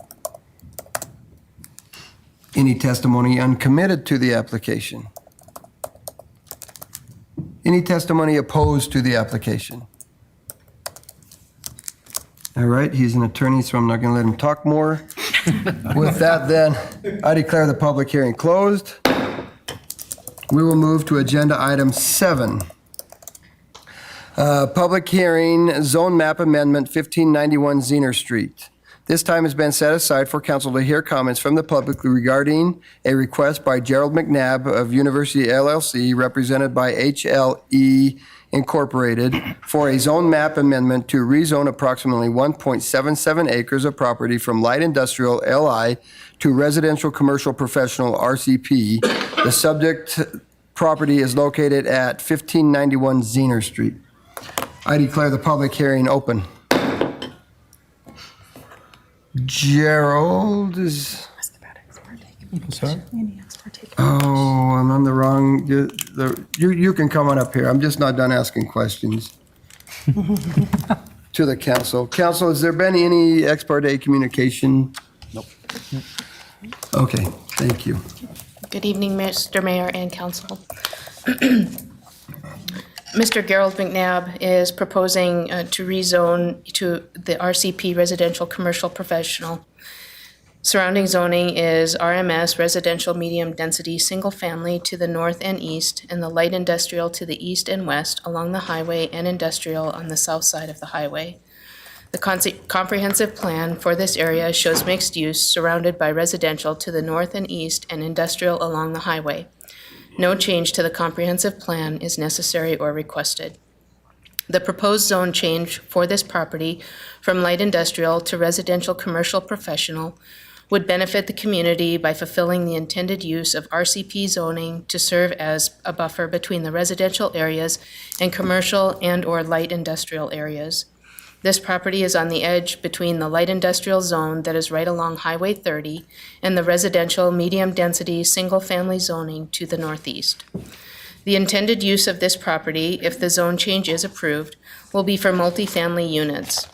Any testimony uncommitted to the application. Any testimony opposed to the application. All right, he's an attorney, so I'm not going to let him talk more. With that, then, I declare the public hearing closed. We will move to agenda item 7. Public hearing, zone map amendment, 1591 Zener Street. This time has been set aside for council to hear comments from the public regarding a request by Gerald McNabb of University LLC, represented by HLE Incorporated, for a zone map amendment to rezone approximately 1.77 acres of property from light industrial LI to residential commercial professional RCP. The subject property is located at 1591 Zener Street. I declare the public hearing open. Gerald is... Sorry? Oh, I'm on the wrong... You can come on up here. I'm just not done asking questions. To the council. Council, has there been any ex parte communication?
Nope.
Okay, thank you.
Good evening, Mr. Mayor and council. Mr. Gerald McNabb is proposing to rezone to the RCP Residential Commercial Professional. Surrounding zoning is RMS Residential Medium Density Single Family to the north and east, and the light industrial to the east and west along the highway, and industrial on the south side of the highway. The comprehensive plan for this area shows mixed use surrounded by residential to the north and east and industrial along the highway. No change to the comprehensive plan is necessary or requested. The proposed zone change for this property from light industrial to residential commercial professional would benefit the community by fulfilling the intended use of RCP zoning to serve as a buffer between the residential areas and commercial and/or light industrial areas. This property is on the edge between the light industrial zone that is right along Highway 30 and the residential medium-density single-family zoning to the northeast. The intended use of this property, if the zone change is approved, will be for multifamily units.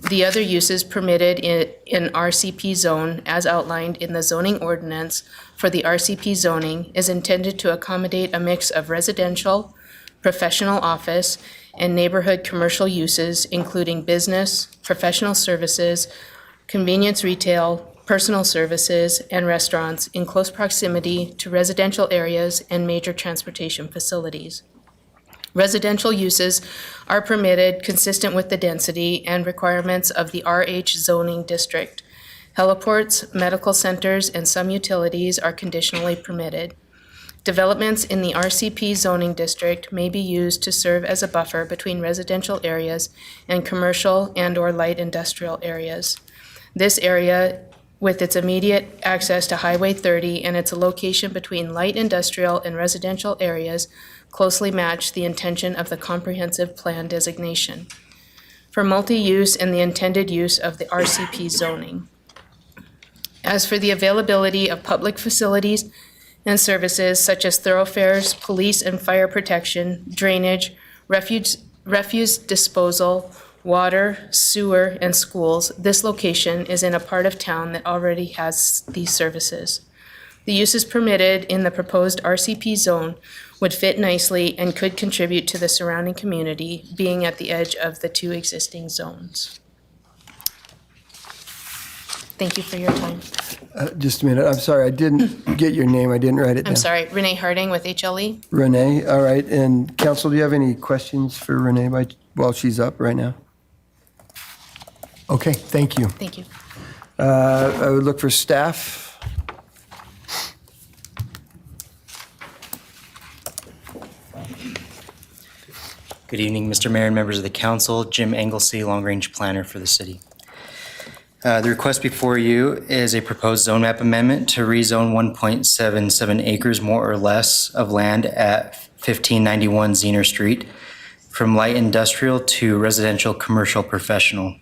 The other uses permitted in RCP zone, as outlined in the zoning ordinance for the RCP zoning, is intended to accommodate a mix of residential, professional office, and neighborhood commercial uses, including business, professional services, convenience retail, personal services, and restaurants in close proximity to residential areas and major transportation facilities. Residential uses are permitted consistent with the density and requirements of the RH zoning district. Heliports, medical centers, and some utilities are conditionally permitted. Developments in the RCP zoning district may be used to serve as a buffer between residential areas and commercial and/or light industrial areas. This area, with its immediate access to Highway 30 and its location between light industrial and residential areas, closely match the intention of the comprehensive plan designation for multi-use and the intended use of the RCP zoning. As for the availability of public facilities and services such as thoroughfares, police and fire protection, drainage, refuse disposal, water, sewer, and schools, this location is in a part of town that already has these services. The uses permitted in the proposed RCP zone would fit nicely and could contribute to the surrounding community, being at the edge of the two existing zones. Thank you for your time.
Just a minute. I'm sorry. I didn't get your name. I didn't write it down.
I'm sorry, Renee Harding with HLE.
Renee. All right. And council, do you have any questions for Renee while she's up right now? Okay. Thank you.
Thank you.
I would look for staff.
Good evening, Mr. Mayor and members of the council. Jim Anglesey, Long Range Planner for the city. The request before you is a proposed zone map amendment to rezone 1.77 acres more or less of land at 1591 Zener Street from light industrial to residential commercial professional.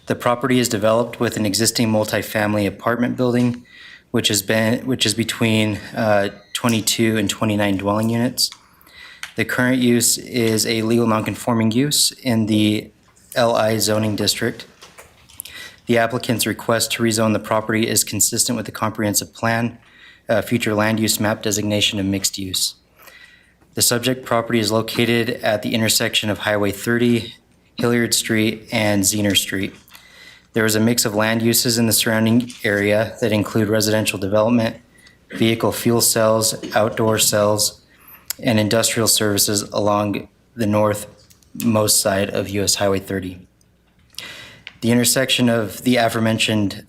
The property is developed with an existing multifamily apartment building, which is between 22 and 29 dwelling units. The current use is a legal nonconforming use in the LI zoning district. The applicant's request to rezone the property is consistent with the comprehensive plan, future land use map designation of mixed use. The subject property is located at the intersection of Highway 30, Hilliard Street, and Zener Street. There is a mix of land uses in the surrounding area that include residential development, vehicle fuel cells, outdoor cells, and industrial services along the northmost side of US Highway 30. The intersection of the aforementioned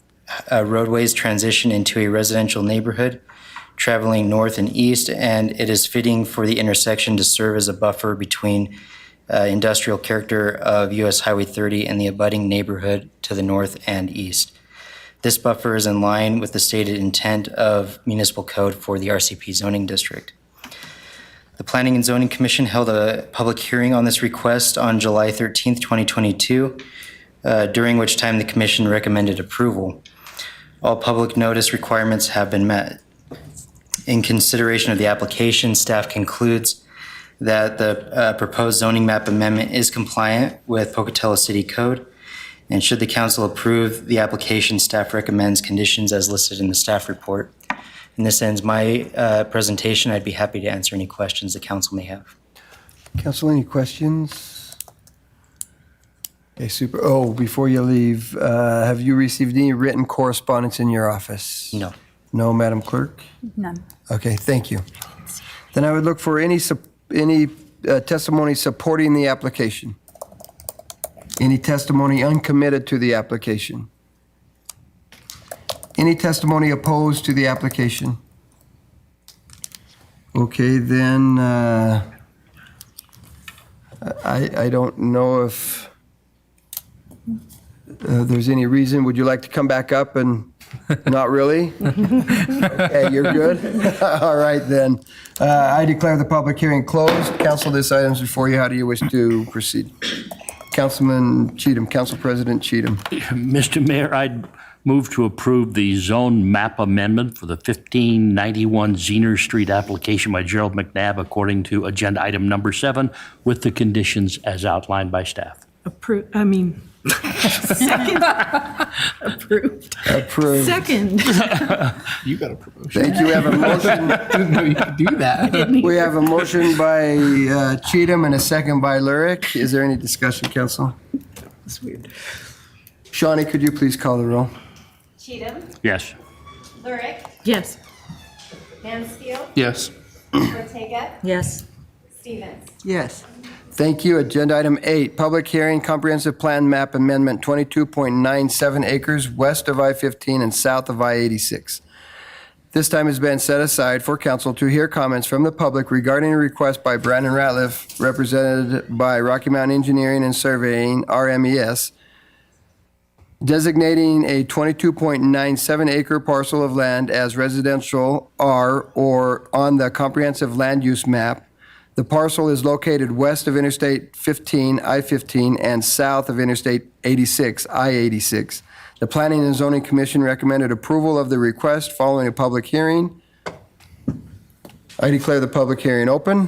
roadways transition into a residential neighborhood traveling north and east, and it is fitting for the intersection to serve as a buffer between industrial character of US Highway 30 and the abutting neighborhood to the north and east. This buffer is in line with the stated intent of municipal code for the RCP zoning district. The Planning and Zoning Commission held a public hearing on this request on July 13th, 2022, during which time the commission recommended approval. All public notice requirements have been met. In consideration of the application, staff concludes that the proposed zoning map amendment is compliant with Pocatello City Code, and should the council approve the application, staff recommends conditions as listed in the staff report. And this ends my presentation. I'd be happy to answer any questions the council may have.
Council, any questions? Okay, super. Oh, before you leave, have you received any written correspondence in your office?
No.
No, Madam Clerk?
None.
Okay, thank you. Then I would look for any testimony supporting the application. Any testimony uncommitted to the application? Any testimony opposed to the application? Okay, then I don't know if there's any reason. Would you like to come back up and not really? Okay, you're good? All right, then. I declare the public hearing closed. Council, this item's before you. How do you wish to proceed? Councilman Cheatham, Council President Cheatham.
Mr. Mayor, I'd move to approve the zone map amendment for the 1591 Zener Street application by Gerald McNabb according to agenda item number 7 with the conditions as outlined by staff.
Second. Approved.
Approved.
Second.
You got a promotion.
Thank you. We have a motion.
No, you can do that.
We have a motion by Cheatham and a second by Lurick. Is there any discussion, Council?
That's weird.
Shawnee, could you please call the roll?
Cheatham,
Yes.
Lurick,
Yes.
Mansfield,
Yes.
Ortega,
Yes.
Stevens.
Yes.
Thank you. Agenda item 8, public hearing, comprehensive plan map amendment, 22.97 acres west of I-15 and south of I-86. This time has been set aside for council to hear comments from the public regarding a request by Brandon Ratliff, represented by Rocky Mountain Engineering and Surveying, RMES, designating a 22.97 acre parcel of land as residential R or on the comprehensive land use map. The parcel is located west of Interstate 15, I-15, and south of Interstate 86, I-86. The Planning and Zoning Commission recommended approval of the request following a public hearing. I declare the public hearing open.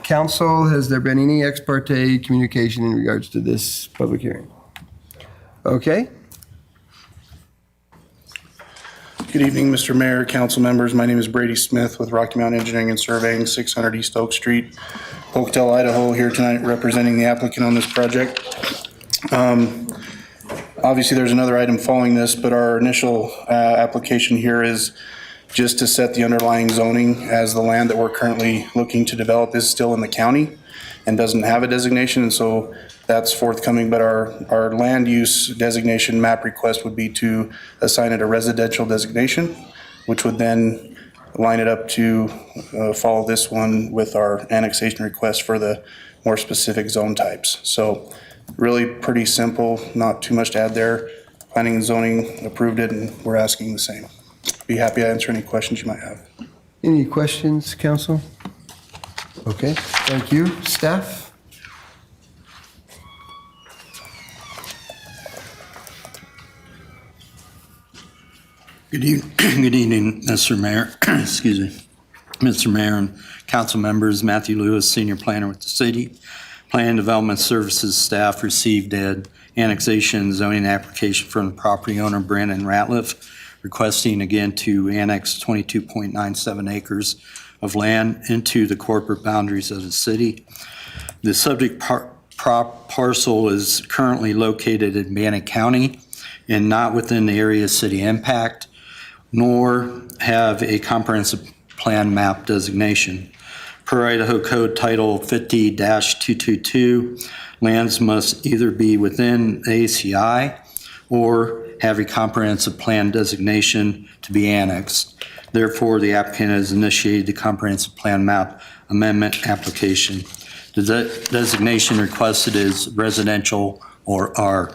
Council, has there been any ex parte communication in regards to this public hearing? Okay.
Good evening, Mr. Mayor, council members. My name is Brady Smith with Rocky Mountain Engineering and Surveying, 600 East Oak Street, Pocatello, Idaho, here tonight representing the applicant on this project. Obviously, there's another item following this, but our initial application here is just to set the underlying zoning, as the land that we're currently looking to develop is still in the county and doesn't have a designation, and so that's forthcoming. But our land use designation map request would be to assign it a residential designation, which would then line it up to follow this one with our annexation request for the more specific zone types. So really pretty simple, not too much to add there. Planning and zoning approved it, and we're asking the same. Be happy to answer any questions you might have.
Any questions, council? Okay, thank you. Staff?
Good evening, Mr. Mayor. Excuse me. Mr. Mayor and council members, Matthew Lewis, Senior Planner with the City. Plan Development Services staff received an annexation and zoning application from the property owner, Brandon Ratliff, requesting again to annex 22.97 acres of land into the corporate boundaries of the city. The subject parcel is currently located in Bannock County and not within the area of city impact, nor have a comprehensive plan map designation. Per Idaho Code Title 50-222, lands must either be within the ACI or have a comprehensive plan designation to be annexed. Therefore, the applicant has initiated the comprehensive plan map amendment application. The designation requested is residential or R.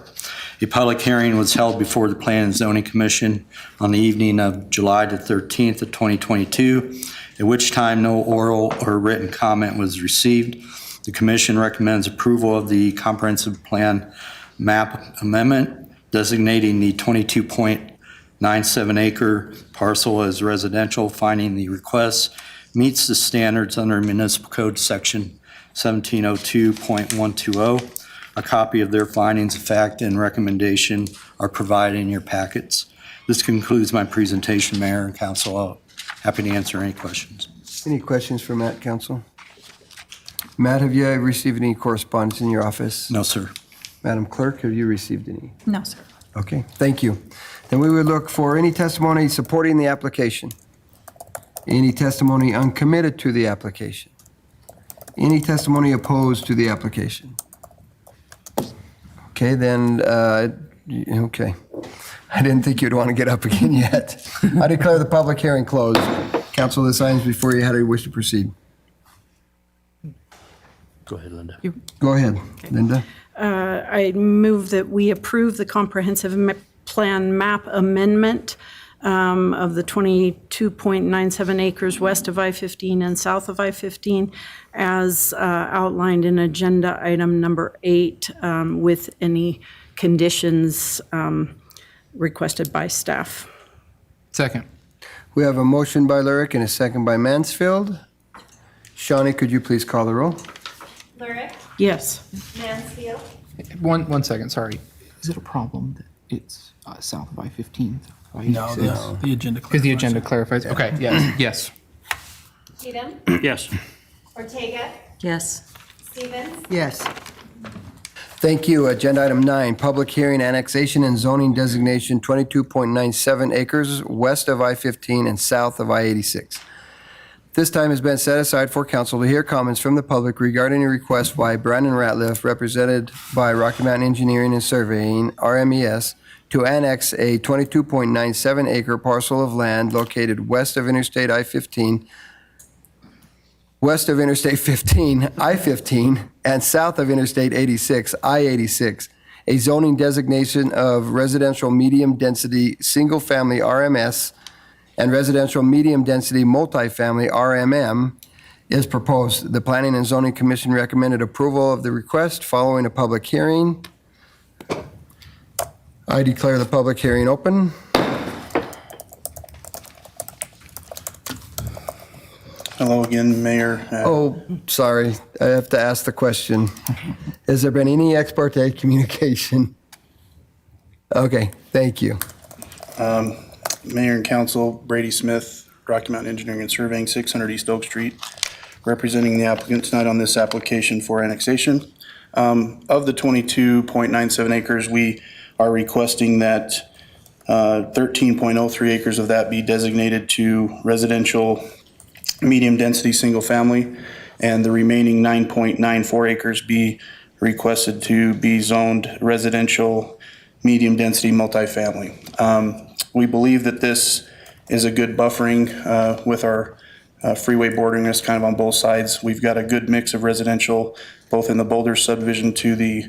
A public hearing was held before the Planning and Zoning Commission on the evening of July the 13th of 2022, at which time no oral or written comment was received. The commission recommends approval of the comprehensive plan map amendment, designating the 22.97 acre parcel as residential, finding the request meets the standards under Municipal Code Section 1702.120. A copy of their findings of fact and recommendation are provided in your packets. This concludes my presentation, Mayor and Council. Happy to answer any questions.
Any questions for Matt, council? Matt, have you received any correspondence in your office?
No, sir.
Madam Clerk, have you received any?
No, sir.
Okay, thank you. Then we would look for any testimony supporting the application. Any testimony uncommitted to the application. Any testimony opposed to the application. Okay, then, okay. I didn't think you'd want to get up again yet. I declare the public hearing closed. Council, the signs before you. How do you wish to proceed?
Go ahead, Linda.
Go ahead, Linda.
I move that we approve the comprehensive plan map amendment of the 22.97 acres west of I-15 and south of I-15 as outlined in agenda item number 8 with any conditions requested by staff.
Second.
We have a motion by Lurick and a second by Mansfield. Shawnee, could you please call the roll?
Lurick,
Yes.
Mansfield,
One second, sorry. Is it a problem that it's south of I-15?
No, the agenda clarifies.
Because the agenda clarifies. Okay, yes, yes.
Cheatham,
Yes.
Ortega,
Yes.
Stevens,
Yes.
Thank you. Agenda item 9, public hearing, annexation and zoning designation, 22.97 acres west of I-15 and south of I-86. This time has been set aside for council to hear comments from the public regarding a request by Brandon Ratliff, represented by Rocky Mountain Engineering and Surveying, RMES, to annex a 22.97 acre parcel of land located west of Interstate I-15, I-15, and south of Interstate 86, I-86, a zoning designation of residential medium-density single-family RMS and residential medium-density multifamily RMM is proposed. The Planning and Zoning Commission recommended approval of the request following a public hearing. I declare the public hearing open.
Hello again, Mayor.
Oh, sorry, I have to ask the question. Has there been any ex parte communication? Okay, thank you.
Mayor and Council, Brady Smith, Rocky Mountain Engineering and Surveying, 600 East Oak Street, representing the applicant tonight on this application for annexation. Of the 22.97 acres, we are requesting that 13.03 acres of that be designated to residential medium-density single-family, and the remaining 9.94 acres be requested to be zoned residential medium-density multifamily. We believe that this is a good buffering with our freeway bordering us kind of on both sides. We've got a good mix of residential, both in the Boulder subdivision to the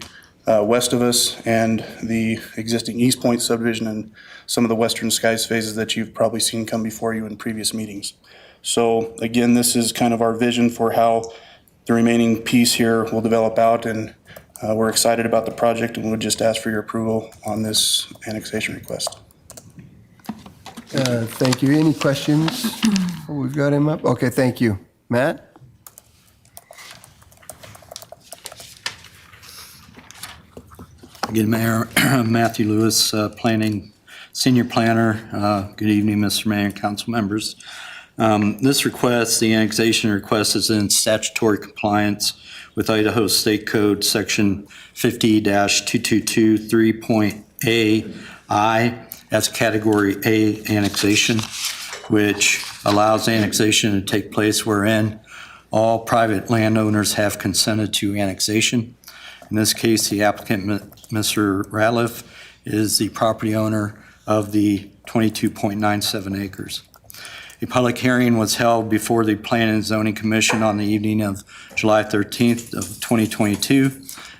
west of us and the existing East Point subdivision and some of the Western Skies phases that you've probably seen come before you in previous meetings. So again, this is kind of our vision for how the remaining piece here will develop out, and we're excited about the project and would just ask for your approval on this annexation request.
Thank you. Any questions? Oh, we've got him up. Okay, thank you. Matt?
Again, Mayor, Matthew Lewis, Planning Senior Planner. Good evening, Mr. Mayor and council members. This request, the annexation request, is in statutory compliance with Idaho State Code Section 50-2223.ai as Category A annexation, which allows annexation to take place wherein all private landowners have consented to annexation. In this case, the applicant, Mr. Ratliff, is the property owner of the 22.97 acres. A public hearing was held before the Planning and Zoning Commission on the evening of July 13th of 2022,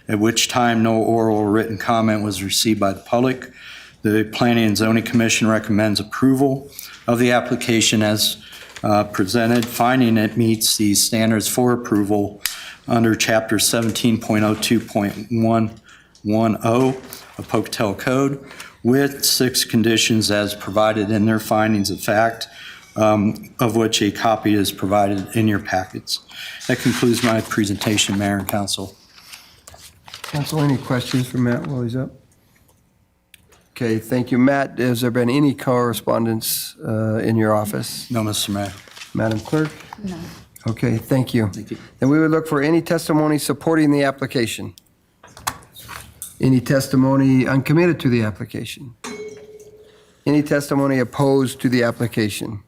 at which time no oral or written comment was received by the public. The Planning and Zoning Commission recommends approval of the application as presented, finding it meets the standards for approval under Chapter 17.02.110 of Pocatello Code, with 6 conditions as provided in their findings of fact, of which a copy is provided in your packets. That concludes my presentation, Mayor and Council.
Council, any questions for Matt while he's up? Okay, thank you. Matt, has there been any correspondence in your office?
No, Mr. Mayor.
Madam Clerk?
No.
Okay, thank you.
Thank you.
Then we would look for any testimony supporting the application. Any testimony uncommitted to the application? Any testimony opposed to the application?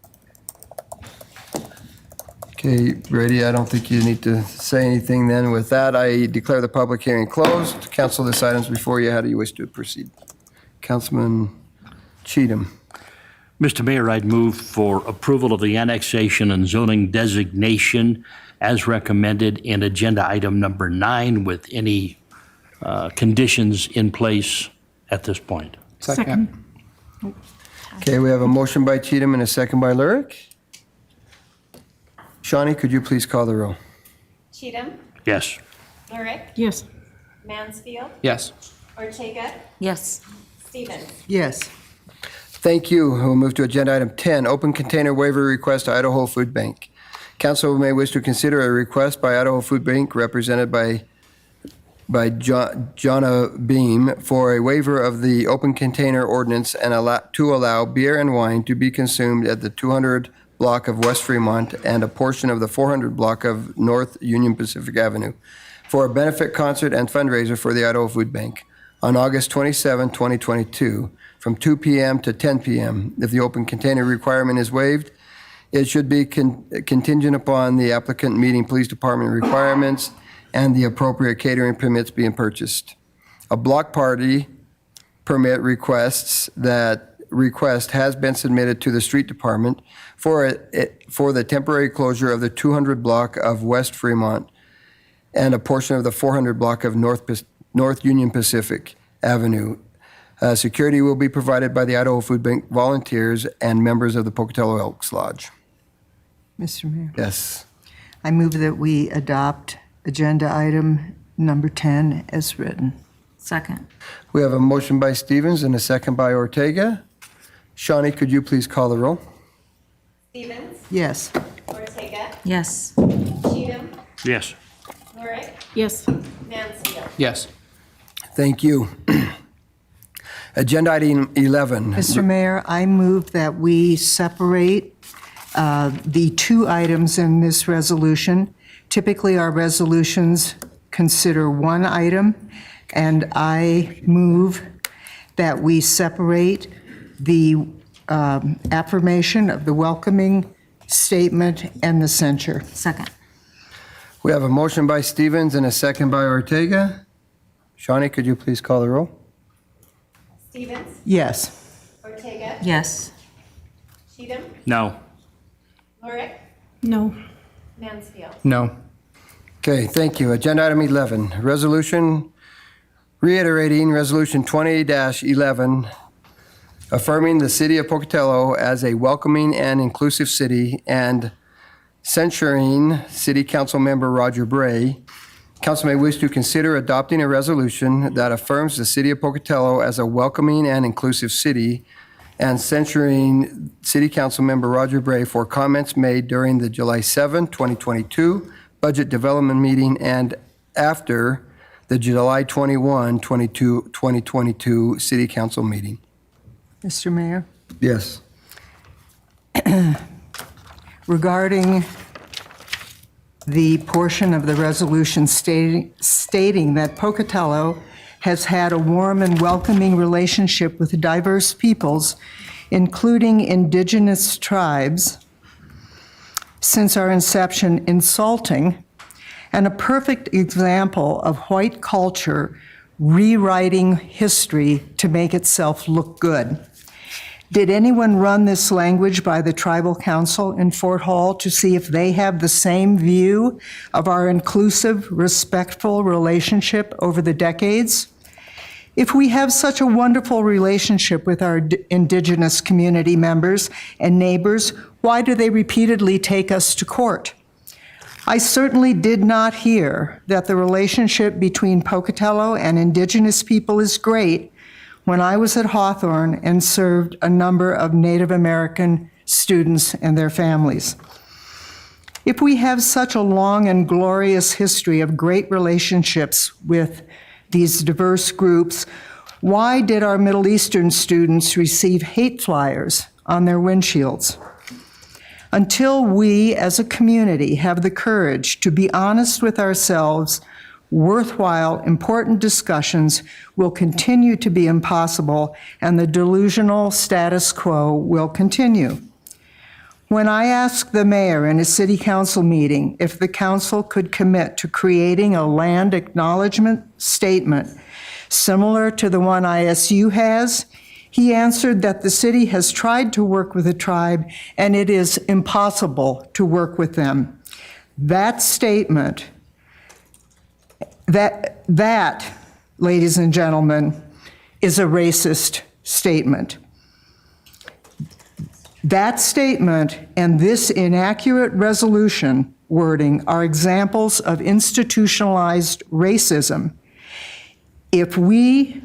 Okay, Brady, I don't think you need to say anything then. With that, I declare the public hearing closed. Council, this item's before you. How do you wish to proceed? Councilman Cheatham.
Mr. Mayor, I'd move for approval of the annexation and zoning designation as recommended in agenda item number 9 with any conditions in place at this point.
Second.
Okay, we have a motion by Cheatham and a second by Lurick. Shawnee, could you please call the roll?
Cheatham,
Yes.
Lurick,
Yes.
Mansfield,
Yes.
Ortega,
Yes.
Stevens.
Yes.
Thank you. We'll move to agenda item 10, open container waiver request to Idaho Food Bank. Council may wish to consider a request by Idaho Food Bank represented by Jonna Beam for a waiver of the open container ordinance and to allow beer and wine to be consumed at the 200 block of West Fremont and a portion of the 400 block of North Union Pacific Avenue for a benefit concert and fundraiser for the Idaho Food Bank on August 27, 2022, from 2 p.m. to 10 p.m. If the open container requirement is waived, It should be contingent upon the applicant meeting police department requirements and the appropriate catering permits being purchased. A block party permit request has been submitted to the street department for the temporary closure of the 200 block of West Fremont and a portion of the 400 block of North Union Pacific Avenue. Security will be provided by the Idaho Food Bank volunteers and members of the Pocatello Elks Lodge.
Mr. Mayor.
Yes.
I move that we adopt agenda item number 10 as written.
Second.
We have a motion by Stevens and a second by Ortega. Shawnee, could you please call the roll?
Stevens,
Yes.
Ortega,
Yes.
Cheatham,
Yes.
Lurick,
Yes.
Mansfield.
Yes.
Thank you. Agenda item 11.
Mr. Mayor, I move that we separate the two items in this resolution. Typically, our resolutions consider one item, and I move that we separate the affirmation of the welcoming statement and the censure.
Second.
We have a motion by Stevens and a second by Ortega. Shawnee, could you please call the roll?
Stevens,
Yes.
Ortega,
Yes.
Cheatham,
No.
Lurick,
No.
Mansfield.
No.
Okay, thank you. Agenda item 11, resolution reiterating Resolution 20-11, affirming the city of Pocatello as a welcoming and inclusive city and censuring City Council member Roger Bray. Council may wish to consider adopting a resolution that affirms the city of Pocatello as a welcoming and inclusive city and censuring City Council member Roger Bray for comments made during the July 7, 2022 budget development meeting and after the July 21, 2022 City Council meeting.
Mr. Mayor?
Yes.
Regarding the portion of the resolution stating that Pocatello has had a warm and welcoming relationship with diverse peoples, including indigenous tribes, since our inception, insulting, and a perfect example of white culture rewriting history to make itself look good. Did anyone run this language by the Tribal Council in Fort Hall to see if they have the same view of our inclusive, respectful relationship over the decades? If we have such a wonderful relationship with our indigenous community members and neighbors, why do they repeatedly take us to court? I certainly did not hear that the relationship between Pocatello and indigenous people is great when I was at Hawthorne and served a number of Native American students and their families. If we have such a long and glorious history of great relationships with these diverse groups, why did our Middle Eastern students receive hate flyers on their windshields? Until we as a community have the courage to be honest with ourselves, worthwhile, important discussions will continue to be impossible and the delusional status quo will continue. When I asked the mayor in a city council meeting if the council could commit to creating a land acknowledgement statement similar to the one ISU has, he answered that the city has tried to work with the tribe and it is impossible to work with them. That statement, that, ladies and gentlemen, is a racist statement. That statement and this inaccurate resolution wording are examples of institutionalized racism. If we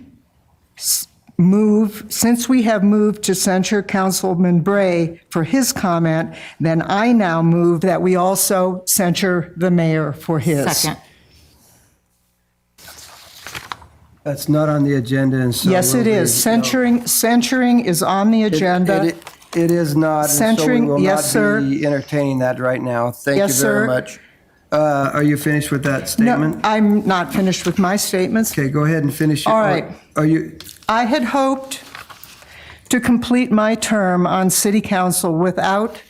since we have moved to censure Councilman Bray for his comment, then I now move that we also censure the mayor for his.
Second.
That's not on the agenda, and so...
Yes, it is. Censuring is on the agenda.
It is not,
Censuring,
and so we will
yes,
not be entertaining that right now. Thank you
Yes,
very
sir.
much. Are you finished with that statement?
No, I'm not finished with my statements.
Okay, go ahead and finish it.
All right.
Are you...
I had hoped to complete my term on city council without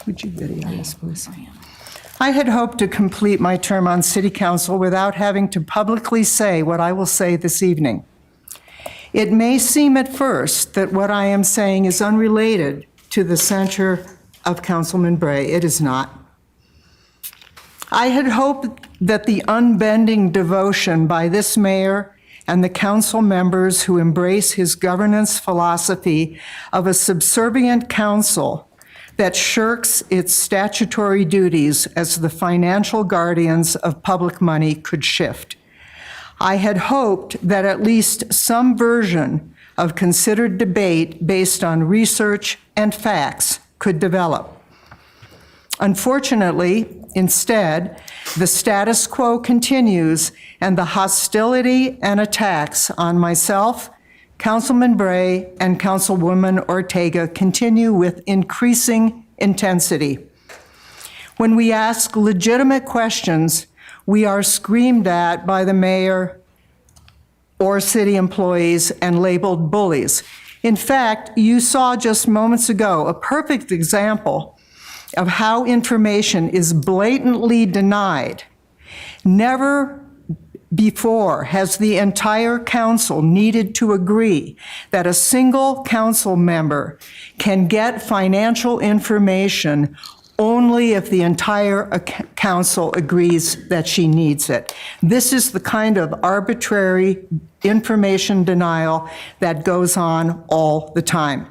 Would you video this, please? I had hoped to complete my term on City Council without having to publicly say what I will say this evening. It may seem at first that what I am saying is unrelated to the censure of Councilman Bray. It is not. I had hoped that the unbending devotion by this mayor and the council members who embrace his governance philosophy of a subservient council that shirks its statutory duties as the financial guardians of public money could shift. I had hoped that at least some version of considered debate based on research and facts could develop. Unfortunately, instead, the status quo continues and the hostility and attacks on myself, Councilman Bray, and Councilwoman Ortega continue with increasing intensity. When we ask legitimate questions, we are screamed at by the mayor or city employees and labeled bullies. In fact, you saw just moments ago a perfect example of how information is blatantly denied. Never before has the entire council needed to agree that a single council member can get financial information only if the entire council agrees that she needs it. This is the kind of arbitrary information denial that goes on all the time.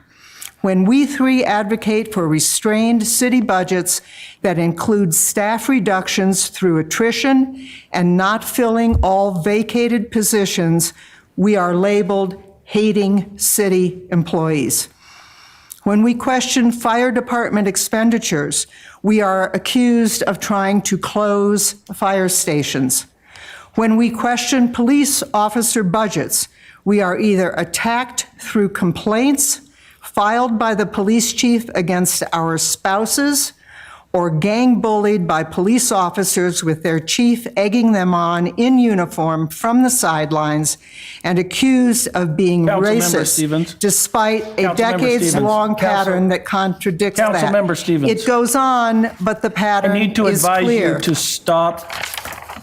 When we three advocate for restrained city budgets that include staff reductions through attrition and not filling all vacated positions, we are labeled hating city employees. When we question fire department expenditures, we are accused of trying to close fire stations. When we question police officer budgets, we are either attacked through complaints filed by the police chief against our spouses, or gang bullied by police officers with their chief egging them on in uniform from the sidelines and accused of being racist, despite a decades-long pattern that contradicts that.
Councilmember Stevens.
It goes on, but the pattern is clear.
I need to advise you to stop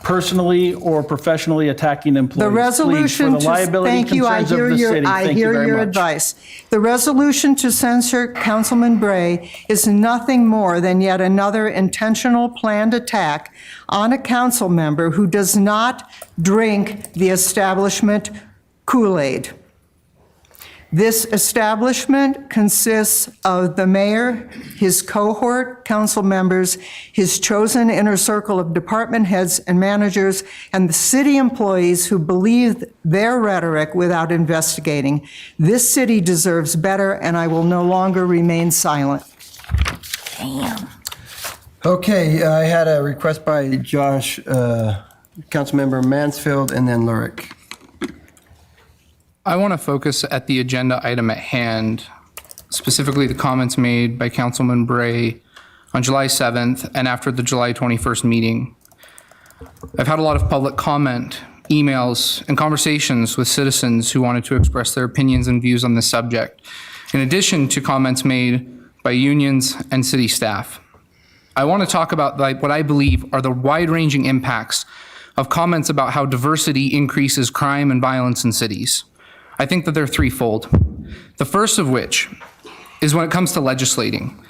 personally or professionally attacking employees.
The resolution
please, for the liability
thank you. I
concerns of
hear
the
your,
city.
I
Thank
hear
you very
your
much.
advice. The resolution to censure Councilman Bray is nothing more than yet another intentional planned attack on a council member who does not drink the establishment Kool-Aid. This establishment consists of the mayor, his cohort council members, his chosen inner circle of department heads and managers, and the city employees who believe their rhetoric without investigating. This city deserves better, and I will no longer remain silent.
Damn. Okay, I had a request by Josh, Councilmember Mansfield, and then Lurick.
I want to focus at the agenda item at hand, specifically the comments made by Councilman Bray on July 7th and after the July 21st meeting. I've had a lot of public comment, emails, and conversations with citizens who wanted to express their opinions and views on this subject, in addition to comments made by unions and city staff. I want to talk about what I believe are the wide-ranging impacts of comments about how diversity increases crime and violence in cities. I think that they're threefold. The first of which is when it comes to legislating.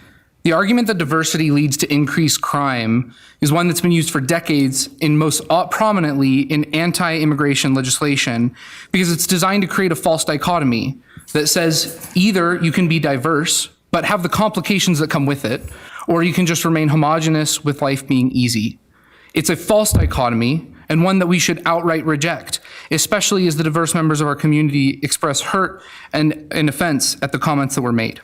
The argument that diversity leads to increased crime is one that's been used for decades in most prominently in anti-immigration legislation because it's designed to create a false dichotomy that says either you can be diverse but have the complications that come with it, or you can just remain homogenous with life being easy. It's a false dichotomy and one that we should outright reject, especially as the diverse members of our community express hurt and an offense at the comments that were made.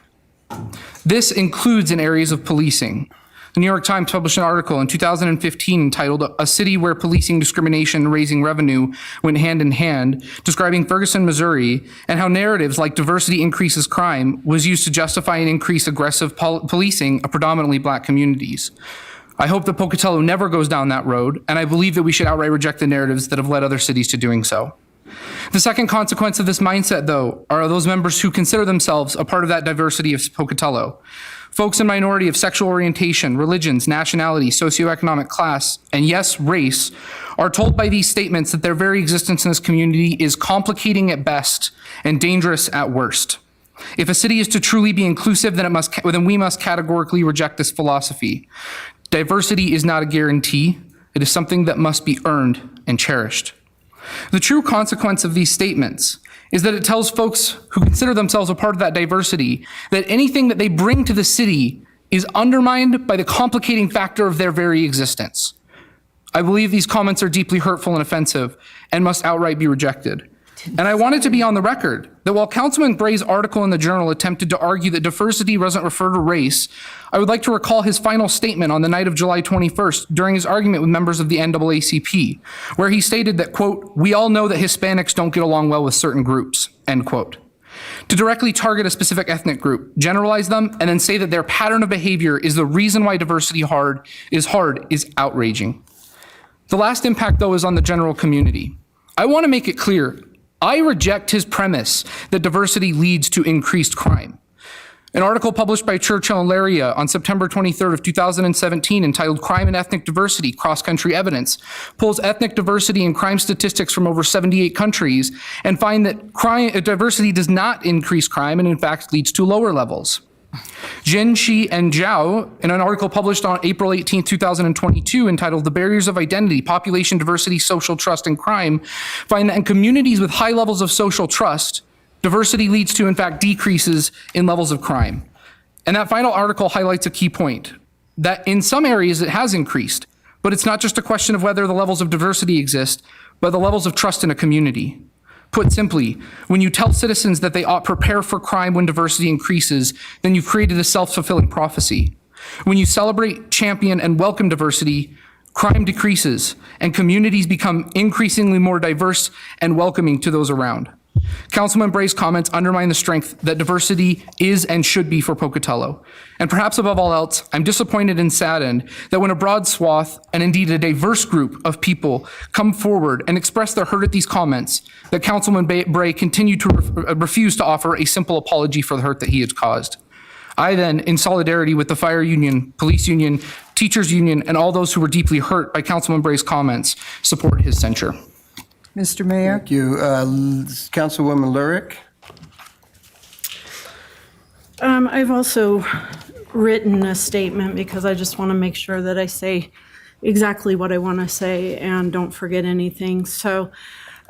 This includes in areas of policing. The New York Times published an article in 2015 entitled "A City Where Policing Discrimination and Raising Revenue Went Hand in Hand," describing Ferguson, Missouri, and how narratives like diversity increases crime was used to justify and increase aggressive policing of predominantly Black communities. I hope that Pocatello never goes down that road, and I believe that we should outright reject the narratives that have led other cities to doing so. The second consequence of this mindset, though, are those members who consider themselves a part of that diversity of Pocatello. Folks in minority of sexual orientation, religions, nationality, socioeconomic class, and yes, race, are told by these statements that their very existence in this community is complicating at best and dangerous at worst. If a city is to truly be inclusive, then we must categorically reject this philosophy. Diversity is not a guarantee. It is something that must be earned and cherished. The true consequence of these statements is that it tells folks who consider themselves a part of that diversity that anything that they bring to the city is undermined by the complicating factor of their very existence. I believe these comments are deeply hurtful and offensive and must outright be rejected. And I want it to be on the record that while Councilman Bray's article in the Journal attempted to argue that diversity doesn't refer to race, I would like to recall his final statement on the night of July 21st during his argument with members of the NAACP, where he stated that, quote, "We all know that Hispanics don't get along well with certain groups," end quote. To directly target a specific ethnic group, generalize them, and then say that their pattern of behavior is the reason why diversity is outraging. The last impact, though, is on the general community. I want to make it clear, I reject his premise that diversity leads to increased crime. An article published by Churchill and Laria on September 23rd of 2017 entitled Crime and Ethnic Diversity, Cross-Country Evidence, pulls ethnic diversity and crime statistics from over 78 countries and find that diversity does not increase crime and in fact leads to lower levels. Jin, Shi, and Zhao, in an article published on April 18, 2022, entitled The Barriers of Identity, Population Diversity, Social Trust, and Crime, find that in communities with high levels of social trust, diversity leads to, in fact, decreases in levels of crime. And that final article highlights a key point, that in some areas it has increased, but it's not just a question of whether the levels of diversity exist, but the levels of trust in a community. Put simply, when you tell citizens that they ought prepare for crime when diversity increases, then you've created a self-fulfilling prophecy. When you celebrate, champion, and welcome diversity, crime decreases, and communities become increasingly more diverse and welcoming to those around. Councilman Bray's comments undermine the strength that diversity is and should be for Pocatello. And perhaps above all else, I'm disappointed and saddened that when a broad swath, and indeed a diverse group of people, come forward and express their hurt at these comments, that Councilman Bray continued to refuse to offer a simple apology for the hurt that he has caused. I then, in solidarity with the fire union, police union, teachers union, and all those who were deeply hurt by Councilman Bray's comments, support his censure.
Mr. Mayor? Thank you. Councilwoman Lurick?
I've also written a statement because I just want to make sure that I say exactly what I want to say and don't forget anything. So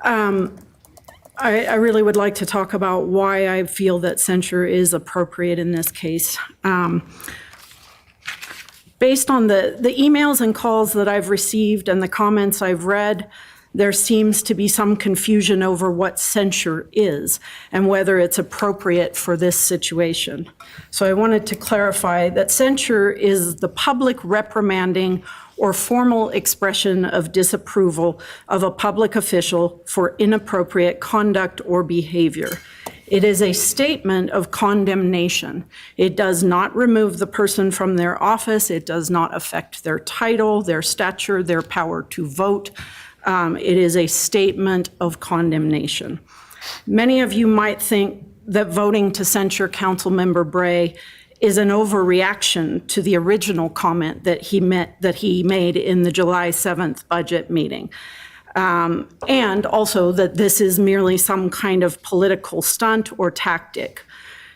I really would like to talk about why I feel that censure is appropriate in this case. Based on the emails and calls that I've received and the comments I've read, there seems to be some confusion over what censure is and whether it's appropriate for this situation. So I wanted to clarify that censure is the public reprimanding or formal expression of disapproval of a public official for inappropriate conduct or behavior. It is a statement of condemnation. It does not remove the person from their office. It does not affect their title, their stature, their power to vote. It is a statement of condemnation. Many of you might think that voting to censure Councilmember Bray is an overreaction to the original comment that he made in the July 7th budget meeting. And also that this is merely some kind of political stunt or tactic.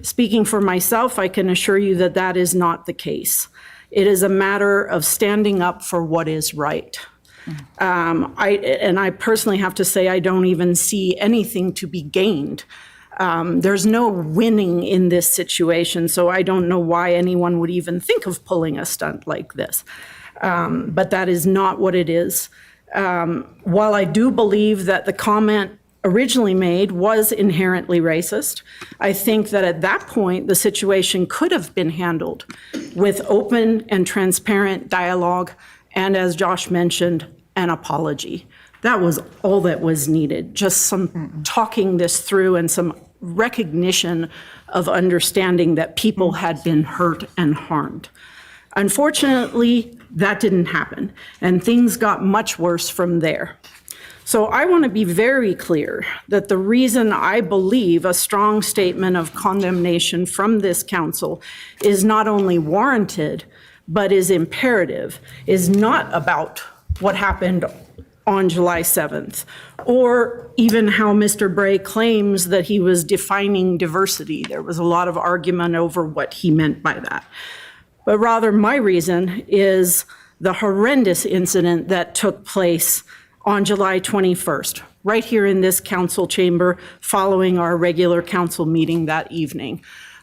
Speaking for myself, I can assure you that that is not the case. It is a matter of standing up for what is right. I personally have to say I don't even see anything to be gained. There's no winning in this situation, so I don't know why anyone would even think of pulling a stunt like this. But that is not what it is. While I do believe that the comment originally made was inherently racist, I think that at that point the situation could have been handled with open and transparent dialogue and, as Josh mentioned, an apology. That was all that was needed, just some talking this through and some recognition of understanding that people had been hurt and harmed. Unfortunately, that didn't happen, and things got much worse from there. So I want to be very clear that the reason I believe a strong statement of condemnation from this council is not only warranted, but is imperative, is not about what happened on July 7th, or even how Mr. Bray claims that he was defining diversity. There was a lot of argument over what he meant by that. But rather, my reason is the horrendous incident that took place on July 21st, right here in this council chamber, following our regular council meeting that evening.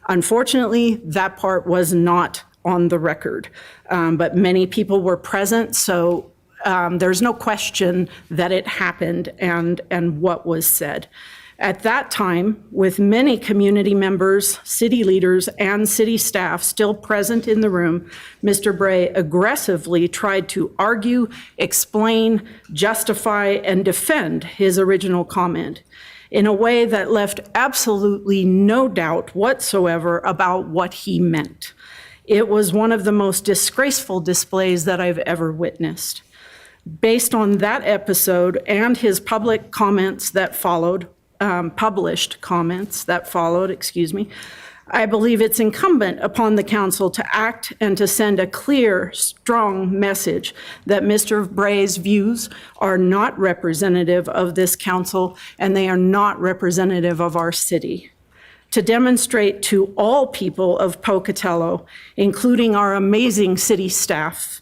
Unfortunately, that part was not on the record, but many people were present, so there's no question that it happened and what was said. At that time, with many community members, city leaders, and city staff still present in the room, Mr. Bray aggressively tried to argue, explain, justify, and defend his original comment in a way that left absolutely no doubt whatsoever about what he meant. It was one of the most disgraceful displays that I've ever witnessed. Based on that episode and his public comments that followed, published comments that followed, I believe it's incumbent upon the council to act and to send a clear, strong message that Mr. Bray's views are not representative of this council and they are not representative of our city. To demonstrate to all people of Pocatello, including our amazing city staff,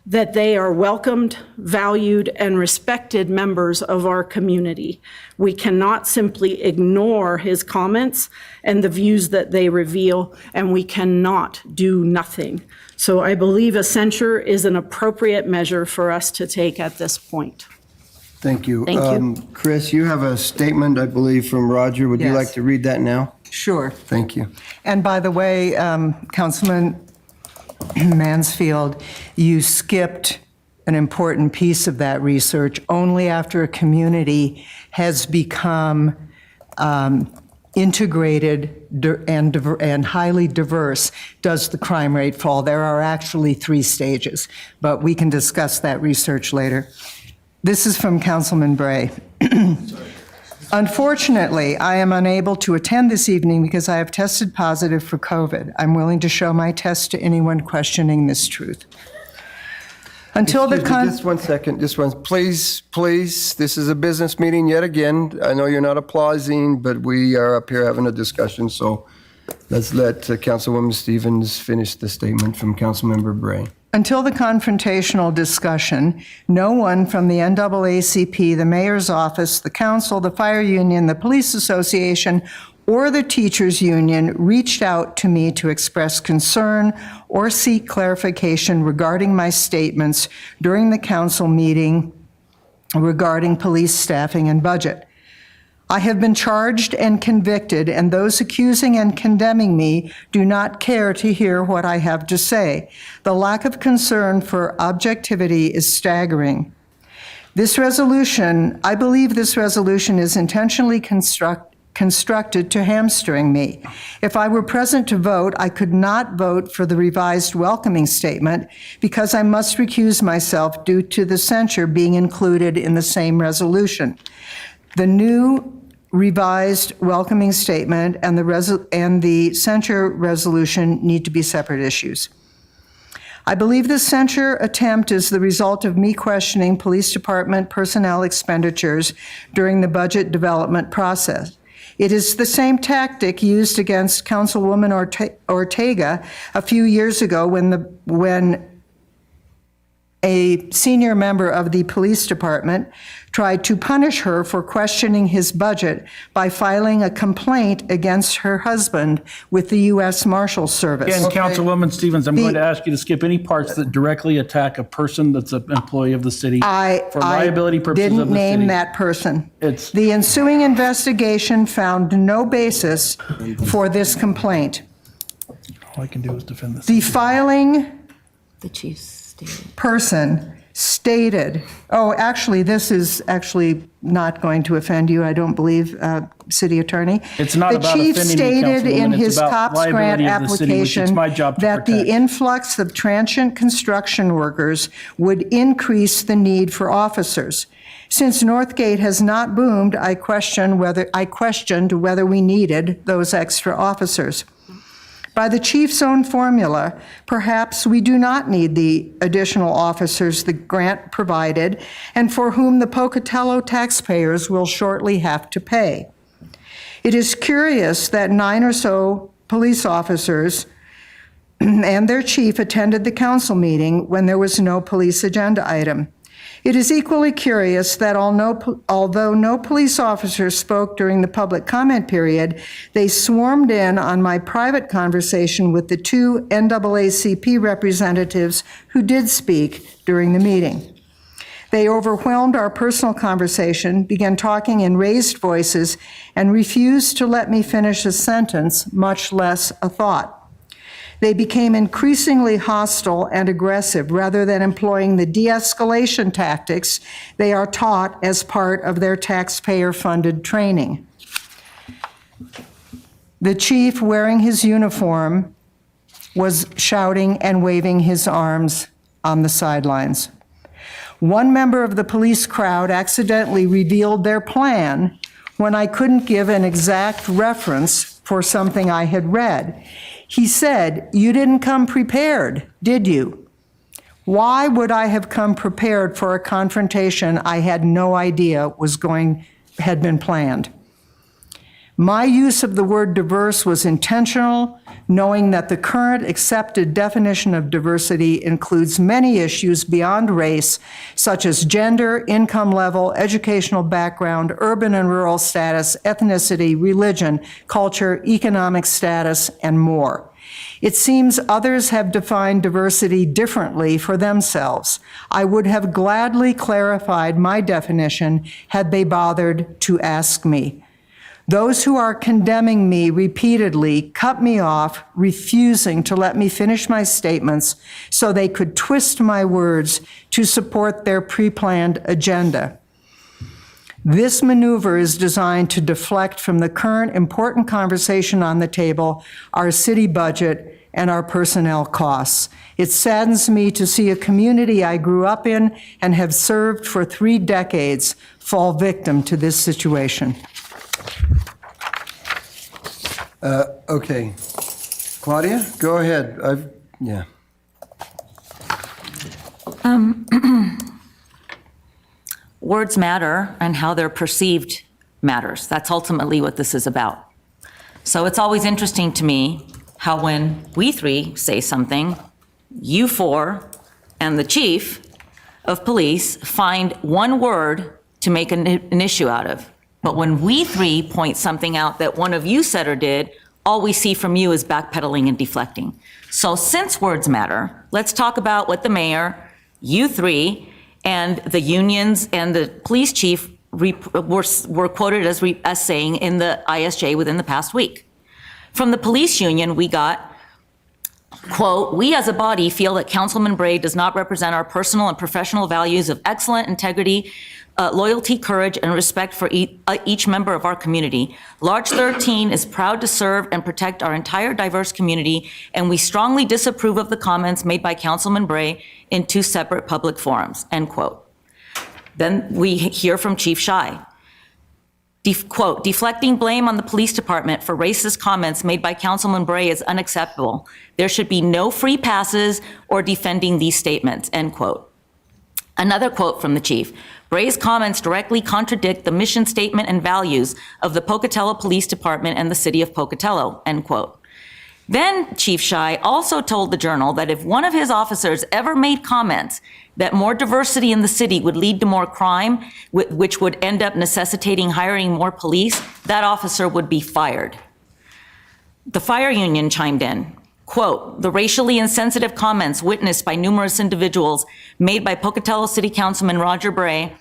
that they are welcomed, valued, and respected members of our community. We cannot simply ignore his comments and the views that they reveal, and we cannot do nothing. So I believe a censure is an appropriate measure for us to take at this point.
Thank you.
Thank you.
Chris, you have a statement, I believe, from Roger. Would you
Yes.
like to read that now?
Sure.
Thank you.
And by the way, Councilman Mansfield, you skipped an important piece of that research. Only after a community has become integrated and highly diverse does the crime rate fall. There are actually 3 stages, but we can discuss that research later. This is from Councilman Bray. Unfortunately, I am unable to attend this evening because I have tested positive for COVID. I'm willing to show my test to anyone questioning this truth. Until the
Just one second, please, this is a business meeting yet again. I know you're not applauding, but we are up here having a discussion, so let's let Councilwoman Stevens finish the statement from Councilmember Bray.
Until the confrontational discussion, no one from the NAACP, the mayor's office, the council, the fire union, the police association, or the teachers union reached out to me to express concern or seek clarification regarding my statements during the council meeting regarding police staffing and budget. I have been charged and convicted, and those accusing and condemning me do not care to hear what I have to say. The lack of concern for objectivity is staggering. I believe this resolution is intentionally constructed to hamstring me. If I were present to vote, I could not vote for the revised welcoming statement because I must recuse myself due to the censure being included in the same resolution. The new revised welcoming statement and the censure resolution need to be separate issues. I believe the censure attempt is the result of me questioning police department personnel expenditures during the budget development process. It is the same tactic used against Councilwoman Ortega a few years ago when a senior member of the police department tried to punish her for questioning his budget by filing a complaint against her husband with the U.S. Marshal Service.
And Councilwoman Stevens, I'm going to ask you to skip any parts that directly attack a person that's an employee of the city for liability purposes of the city.
I didn't name that person. The ensuing investigation found no basis for this complaint.
All I can do is defend this.
The filing person stated, oh, actually, this is actually not going to offend you, I don't believe, City Attorney.
It's not about offending me,
The chief stated in
Councilwoman. It's
his
about
COPS grant
liability of the city, which it's
application
my job to
that the
protect.
influx of transient construction workers would increase the need for officers. Since Northgate has not boomed, I questioned whether we needed those extra officers. By the chief's own formula, perhaps we do not need the additional officers the grant provided and for whom the Pocatello taxpayers will shortly have to pay. It is curious that 9 or so police officers and their chief attended the council meeting when there was no police agenda item. It is equally curious that although no police officers spoke during the public comment period, they swarmed in on my private conversation with the 2 NAACP representatives who did speak during the meeting. They overwhelmed our personal conversation, began talking in raised voices, and refused to let me finish a sentence, much less a thought. They became increasingly hostile and aggressive rather than employing the de-escalation tactics they are taught as part of their taxpayer-funded training. The chief, wearing his uniform, was shouting and waving his arms on the sidelines. One member of the police crowd accidentally revealed their plan when I couldn't give an exact reference for something I had read. He said, "You didn't come prepared, did you?" Why would I have come prepared for a confrontation I had no idea had been planned? My use of the word diverse was intentional, knowing that the current accepted definition of diversity includes many issues beyond race, such as gender, income level, educational background, urban and rural status, ethnicity, religion, culture, economic status, and more. It seems others have defined diversity differently for themselves. I would have gladly clarified my definition had they bothered to ask me. Those who are condemning me repeatedly cut me off, refusing to let me finish my statements so they could twist my words to support their pre-planned agenda. This maneuver is designed to deflect from the current important conversation on the table, our city budget and our personnel costs. It saddens me to see a community I grew up in and have served for 3 decades fall victim to this situation.
Okay. Claudia, go ahead. Yeah.
Words matter, and how they're perceived matters. That's ultimately what this is about. So it's always interesting to me how when we 3 say something, you 4 and the chief of police find one word to make an issue out of. But when we 3 point something out that one of you said or did, all we see from you is backpedaling and deflecting. So since words matter, let's talk about what the mayor, you 3, and the unions and the police chief were quoted as saying in the ISJ within the past week. From the police union, we got, quote, "We as a body feel that Councilman Bray does not represent our personal and professional values of excellent integrity, loyalty, courage, and respect for each member of our community. Large 13 is proud to serve and protect our entire diverse community, and we strongly disapprove of the comments made by Councilman Bray in 2 separate public forums," end quote. Then we hear from Chief Shy. Quote, "Deflecting blame on the police department for racist comments made by Councilman Bray is unacceptable. There should be no free passes or defending these statements," end quote. Another quote from the chief, "Bray's comments directly contradict the mission statement and values of the Pocatello Police Department and the city of Pocatello," end quote. Then Chief Shy also told the Journal that if one of his officers ever made comments that more diversity in the city would lead to more crime, which would end up necessitating hiring more police, that officer would be fired. The fire union chimed in. Quote, "The racially insensitive comments witnessed by numerous individuals made by Pocatello City Councilman Roger Bray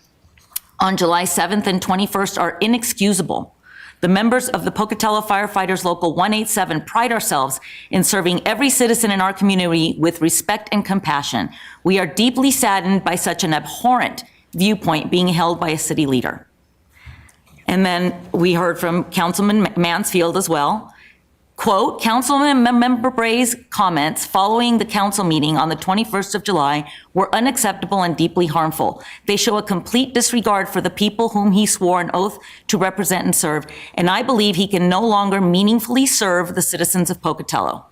on July 7th and 21st are inexcusable. The members of the Pocatello Firefighters Local 187 pride ourselves in serving every citizen in our community with respect and compassion. We are deeply saddened by such an abhorrent viewpoint being held by a city leader. And then we heard from Councilman Mansfield as well. Quote, Councilman Member Bray's comments following the council meeting on the 21st of July were unacceptable and deeply harmful. They show a complete disregard for the people whom he swore an oath to represent and serve, and I believe he can no longer meaningfully serve the citizens of Pocatello.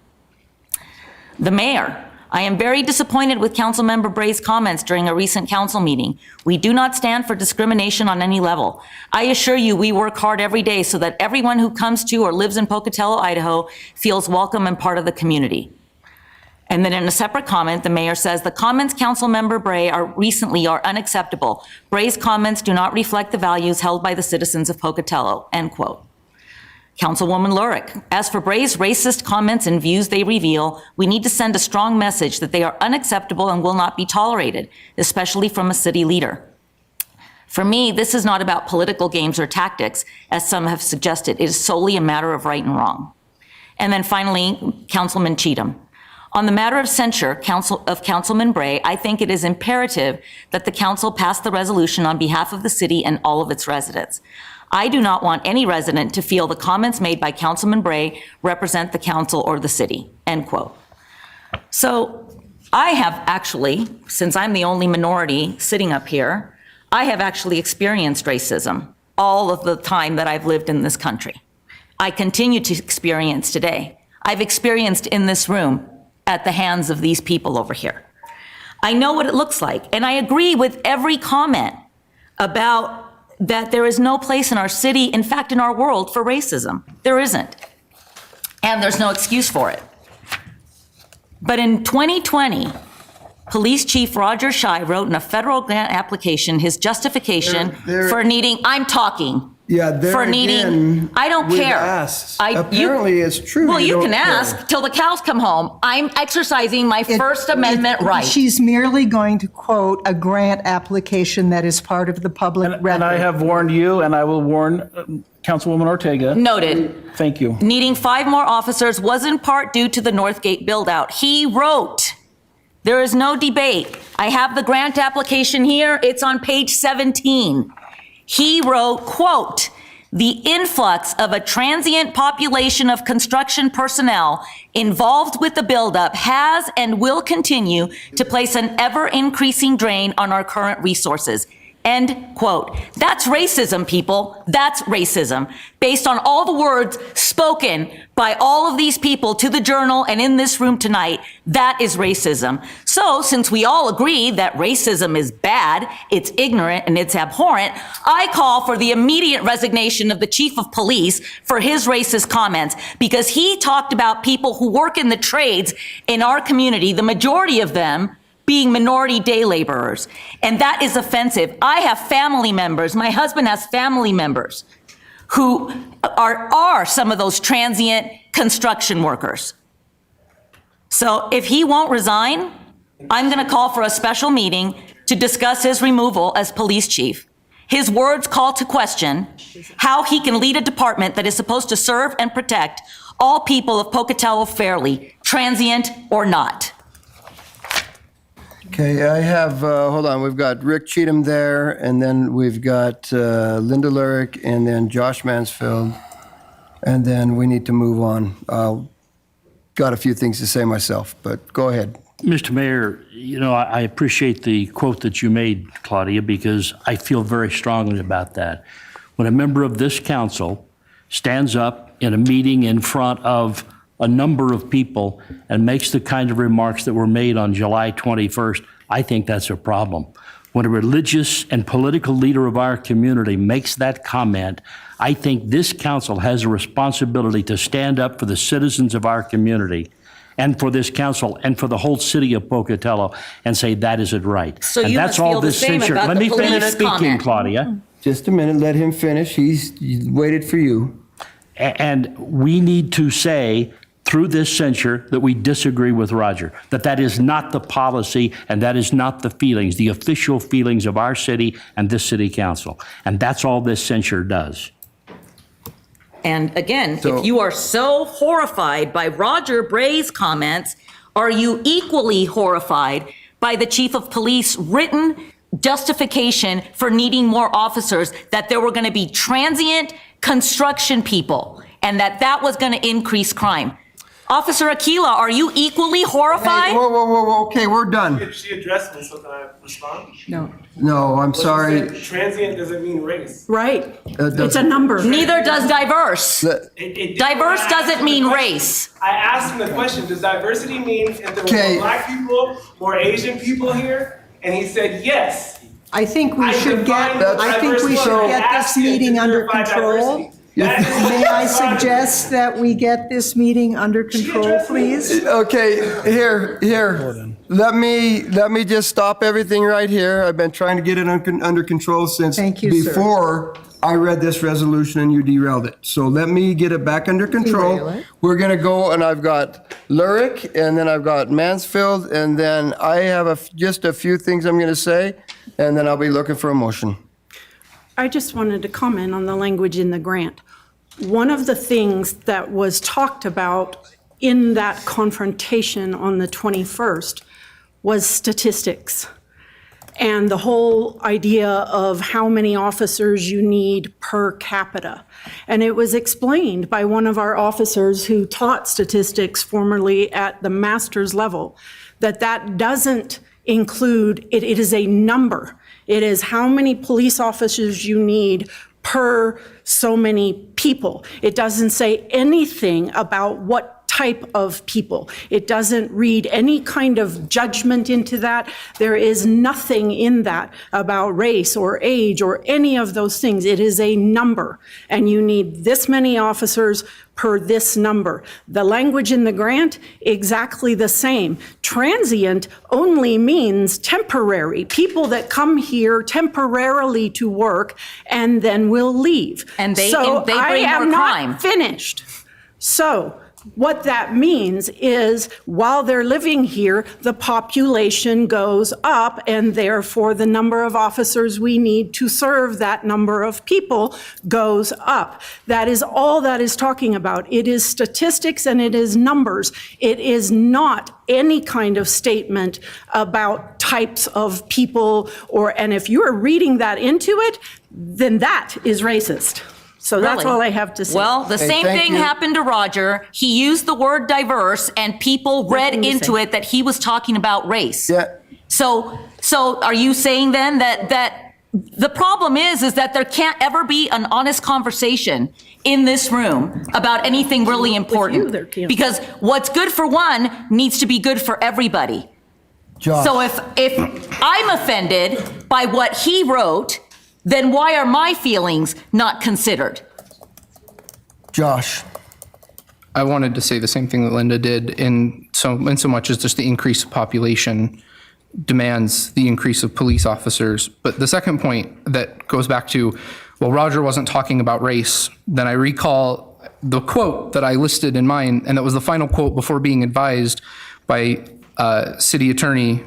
The mayor. I am very disappointed with Councilmember Bray's comments during a recent council meeting. We do not stand for discrimination on any level. I assure you we work hard every day so that everyone who comes to or lives in Pocatello, Idaho feels welcome and part of the community. And then in a separate comment, the mayor says, the comments Councilmember Bray recently are unacceptable. Bray's comments do not reflect the values held by the citizens of Pocatello, end quote. Councilwoman Lurick, as for Bray's racist comments and views they reveal, we need to send a strong message that they are unacceptable and will not be tolerated, especially from a city leader. For me, this is not about political games or tactics, as some have suggested. It is solely a matter of right and wrong. And then finally, Councilman Cheatham. On the matter of censure of Councilman Bray, I think it is imperative that the council pass the resolution on behalf of the city and all of its residents. I do not want any resident to feel the comments made by Councilman Bray represent the council or the city, end quote. So I have actually, since I'm the only minority sitting up here, I have actually experienced racism all of the time that I've lived in this country. I continue to experience today. I've experienced in this room at the hands of these people over here. I know what it looks like, and I agree with every comment about that there is no place in our city, in fact, in our world, for racism. There isn't. And there's no excuse for it. But in 2020, Police Chief Roger Schei wrote in a federal grant application his justification for needing, I'm talking.
Yeah, there
for needing, I don't
we've
care.
asked. Apparently it's true.
Well, you can
don't
ask
care.
till the cows come home. I'm exercising my First Amendment right.
She's merely going to quote a grant application that is part of the public record.
And I have warned you, and I will warn Councilwoman Ortega.
Noted.
Thank you.
Needing 5 more officers was in part due to the Northgate build-out. He wrote, there is no debate. I have the grant application here. It's on page 17. He wrote, quote, the influx of a transient population of construction personnel involved with the buildup has and will continue to place an ever-increasing drain on our current resources. End quote. That's racism, people. That's racism. Based on all the words spoken by all of these people to the Journal and in this room tonight, that is racism. So, since we all agree that racism is bad, it's ignorant, and it's abhorrent, I call for the immediate resignation of the Chief of Police for his racist comments, because he talked about people who work in the trades in our community, the majority of them being minority day laborers. And that is offensive. I have family members, my husband has family members who are some of those transient construction workers. So if he won't resign, I'm gonna call for a special meeting to discuss his removal as police chief. His words call to question how he can lead a department that is supposed to serve and protect all people of Pocatello fairly, transient or not.
Okay, I have, hold on, we've got Rick Cheatham there, and then we've got Linda Lurick, and then Josh Mansfield, and then we need to move on. Got a few things to say myself, but go ahead.
Mr. Mayor, you know, I appreciate the quote that you made, Claudia, because I feel very strongly about that. When a member of this council stands up in a meeting in front of a number of people and makes the kind of remarks that were made on July 21st, I think that's a problem. When a religious and political leader of our community makes that comment, I think this council has a responsibility to stand up for the citizens of our community and for this council and for the whole city of Pocatello and say that isn't right.
So
and
you
that's
must
all
feel the
this
same
censure.
about
Let
the
me finish
police
speaking,
comment.
Claudia.
Just a minute, let him finish. He's waited for you.
And we need to say through this censure that we disagree with Roger, that is not the policy and that is not the feelings, the official feelings of our city and this city council. And that's all this censure does.
And again,
So-
if you are so horrified by Roger Bray's comments, are you equally horrified by the chief of police written justification for needing more officers, that there were going to be transient construction people and that was going to increase crime? Officer Aquila, are you equally horrified?
Hey, whoa, okay, we're done.
She addressed me, so can I respond?
No, I'm sorry.
Transient doesn't mean race.
Right. It's a number.
Neither does diverse.
It
Diverse doesn't mean race.
I asked him the question, does diversity mean if there were
Okay.
more black people, more Asian people here? And he said yes.
I think we
I
should get,
defined
I think we
diverse
should
word.
get this
Ask him
meeting
to
under
verify
control.
diversity. That is
May I
what I'm
suggest that we get this meeting under control, please?
Okay, here. Let me just stop everything right here. I've been trying to get it under control since
Thank you, sir.
before I read this resolution and you derailed it. So let me get it back under control.
Derail it.
We're gonna go, and I've got Lurick, and then I've got Mansfield, and then I have just a few things I'm gonna say, and then I'll be looking for a motion.
I just wanted to comment on the language in the grant. One of the things that was talked about in that confrontation on the 21st was statistics and the whole idea of how many officers you need per capita. And it was explained by one of our officers who taught statistics formerly at the master's level that doesn't include, it is a number. It is how many police officers you need per so many people. It doesn't say anything about what type of people. It doesn't read any kind of judgment into that. There is nothing in that about race or age or any of those things. It is a number, and you need this many officers per this number. The language in the grant, exactly the same. Transient only means temporary, people that come here temporarily to work and then will leave.
And they
So
bring
I am
more
not
crime.
finished. So what that means is while they're living here, the population goes up, and therefore the number of officers we need to serve that number of people goes up. That is all that is talking about. It is statistics and it is numbers. It is not any kind of statement about types of people and if you're reading that into it, then that is racist. So that's
Really?
all I have to say.
Well, the same
thank
thing
you.
happened to Roger. He used the word diverse, and people read
Nothing to
into
say.
it that he was talking about race.
Yeah.
So are you saying then that the problem is that there can't ever be an honest conversation in this room about anything really important?
there can't.
Because what's good for one needs to be good for everybody.
Josh.
So if I'm offended by what he wrote, then why are my feelings not considered?
Josh.
I wanted to say the same thing that Linda did in so much as just the increase of population demands the increase of police officers. But the second point that goes back to, well, Roger wasn't talking about race, then I recall the quote that I listed in mine, and that was the final quote before being advised by city attorney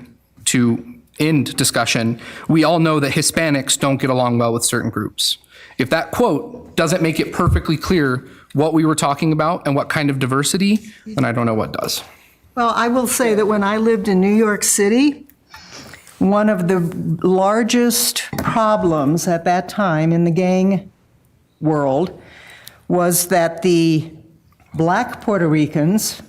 to end discussion. We all know that Hispanics don't get along well with certain groups. If that quote doesn't make it perfectly clear what we were talking about and what kind of diversity, then I don't know what does.
Well, I will say that when I lived in New York City, one of the largest problems at that time in the gang world was that the black Puerto Ricans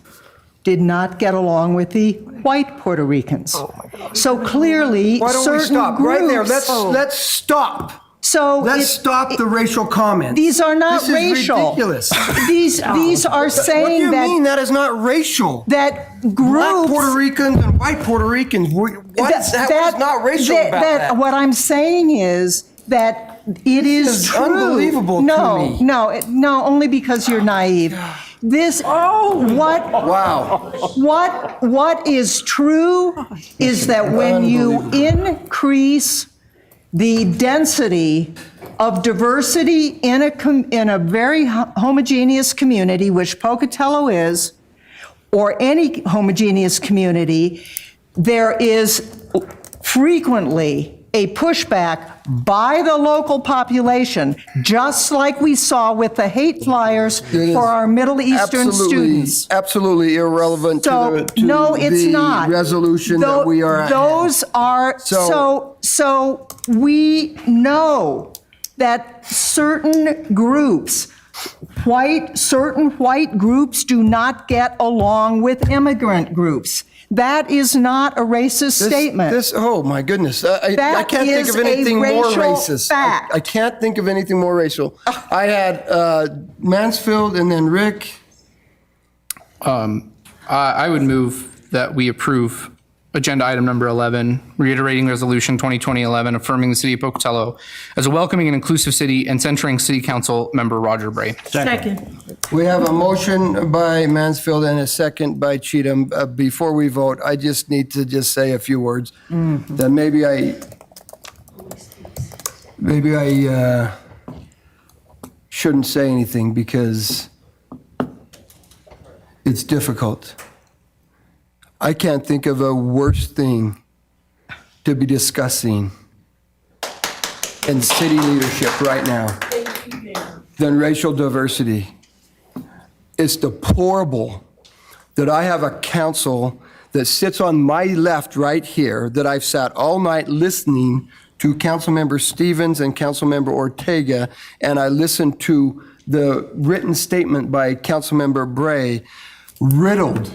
did not get along with the white Puerto Ricans. Oh my God. So clearly,
Why don't we
certain
stop
groups.
right there? Let's stop.
So
Let's stop the racial comments.
These are not
This is
racial.
ridiculous.
These are saying
What do you
that
mean that is not racial?
that
Black
groups.
Puerto Ricans and white Puerto Ricans. What is not racial about that?
What I'm saying is that it is true.
Unbelievable to me.
No, only because you're naive. What is true is that when you increase the density of diversity in a very homogeneous community, which Pocatello is, or any homogeneous community, there is frequently a pushback by the local population, just like we saw with the hate flyers for our Middle Eastern students.
Absolutely irrelevant
So,
to
no, it's
the
not.
resolution that we are at.
Those are, so we know that certain groups, certain white groups do not get along with immigrant groups. That is not a racist statement.
Oh my goodness. I
That
can't think
is
of anything
a
more
racial
racist.
fact.
I can't think of anything more racial. I had Mansfield and then Rick.
I would move that we approve agenda item number 11, reiterating resolution 2020-11, affirming the city of Pocatello as a welcoming and inclusive city and censuring city council member Roger Bray.
Second.
We have a motion by Mansfield and a second by Cheatham. Before we vote, I just need to just say a few words. That maybe I shouldn't say anything because it's difficult. I can't think of a worse thing to be discussing in city leadership right now than racial diversity. It's deplorable that I have a council that sits on my left right here, that I've sat all night listening to Councilmember Stevens and Councilmember Ortega, and I listened to the written statement by Councilmember Bray, riddled,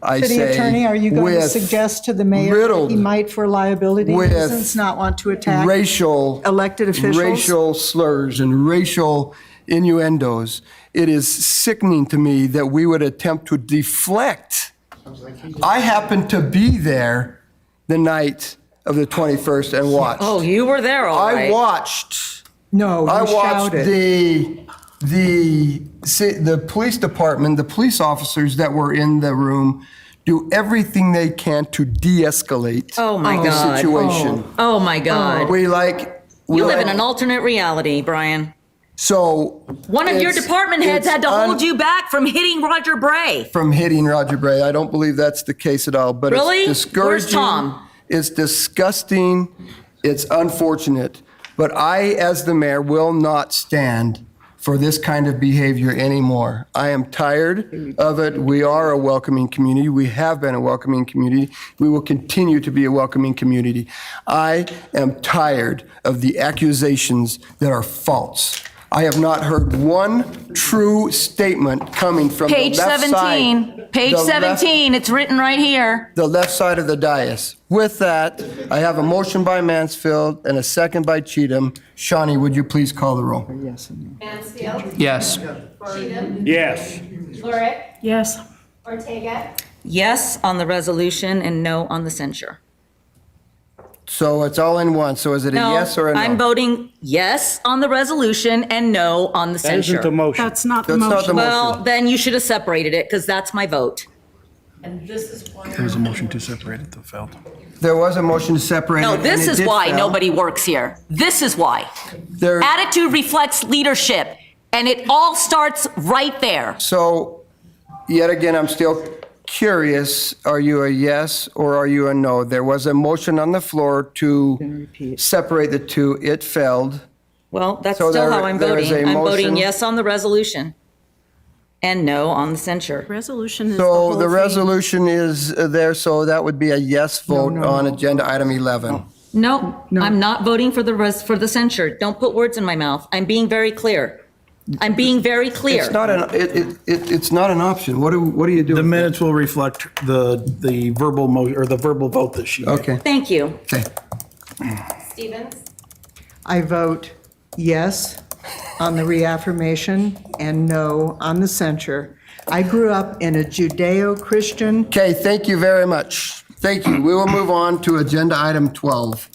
I say.
City Attorney, are you going to suggest to the mayor that he might, for liability reasons, not want to attack elected officials?
Racial slurs and racial innuendos. It is sickening to me that we would attempt to deflect. I happened to be there the night of the 21st and watched.
Oh, you were there, all right.
I watched.
No,
I
you
watched
shouted.
the police department, the police officers that were in the room, do everything they can to de-escalate the situation.
Oh my God.
We
You live in an alternate reality, Brian.
So
one of your department heads had to hold you back from hitting Roger Bray.
From hitting Roger Bray. I don't believe that's the case at all. But
really?
It's discouraging.
Where's Tom?
It's disgusting. It's unfortunate. But I, as the mayor, will not stand for this kind of behavior anymore. I am tired of it. We are a welcoming community. We have been a welcoming community. We will continue to be a welcoming community. I am tired of the accusations that are false. I have not heard one true statement coming from
Page
the left
17.
side.
Page 17. It's written right here.
The left side of the dais. With that, I have a motion by Mansfield and a second by Cheatham. Shawnee, would you please call the roll?
Mansfield.
Yes.
Cheatham.
Yes.
Lurick.
Yes.
Ortega.
Yes on the resolution and no on the censure.
So it's all in one. So is it a yes or a no?
I'm voting yes on the resolution and no on the censure.
motion.
That's not the
That's not
motion.
the
Well, then you should have separated it because that's my vote.
And this is why.
There was a motion to separate it that failed.
There was a motion to separate
No,
it, and
this
it
is
did
why
fail.
nobody works here. This is why.
There-
Attitude reflects leadership, and it all starts right there.
So, yet again, I'm still curious, are you a yes or are you a no? There was a motion on the floor to separate the two. It failed.
Well, that's
So
still
there-
how I'm
there is
voting.
a
I'm voting
motion.
yes on the resolution and no on the censure.
Resolution is the
So
whole
the
thing.
resolution is there, so that would be a yes vote on agenda item 11.
No, I'm not voting for the censure. Don't put words in my mouth. I'm being very clear. I'm being very clear.
It's not it's not an option. What do you do?
The minutes will reflect the verbal the verbal vote that she made.
Okay.
Thank you.
Okay.
Stevens.
I vote yes on the reaffirmation and no on the censure. I grew up in a Judeo-Christian.
Okay, thank you very much. Thank you. We will move on to agenda item 12,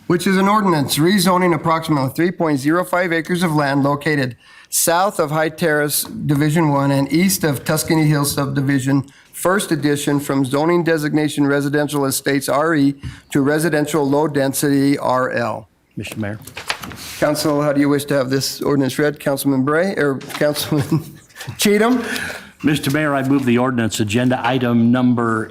which is an ordinance rezoning approximately 3.05 acres of land located south of High Terrace Division 1 and east of Tuscany Hills Subdivision, First Edition, from zoning designation residential estates RE to residential low density RL.
Mr. Mayor.
Council, how do you wish to have this ordinance read? Councilman Bray or Councilman Cheatham?
Mr. Mayor, I move the ordinance agenda item number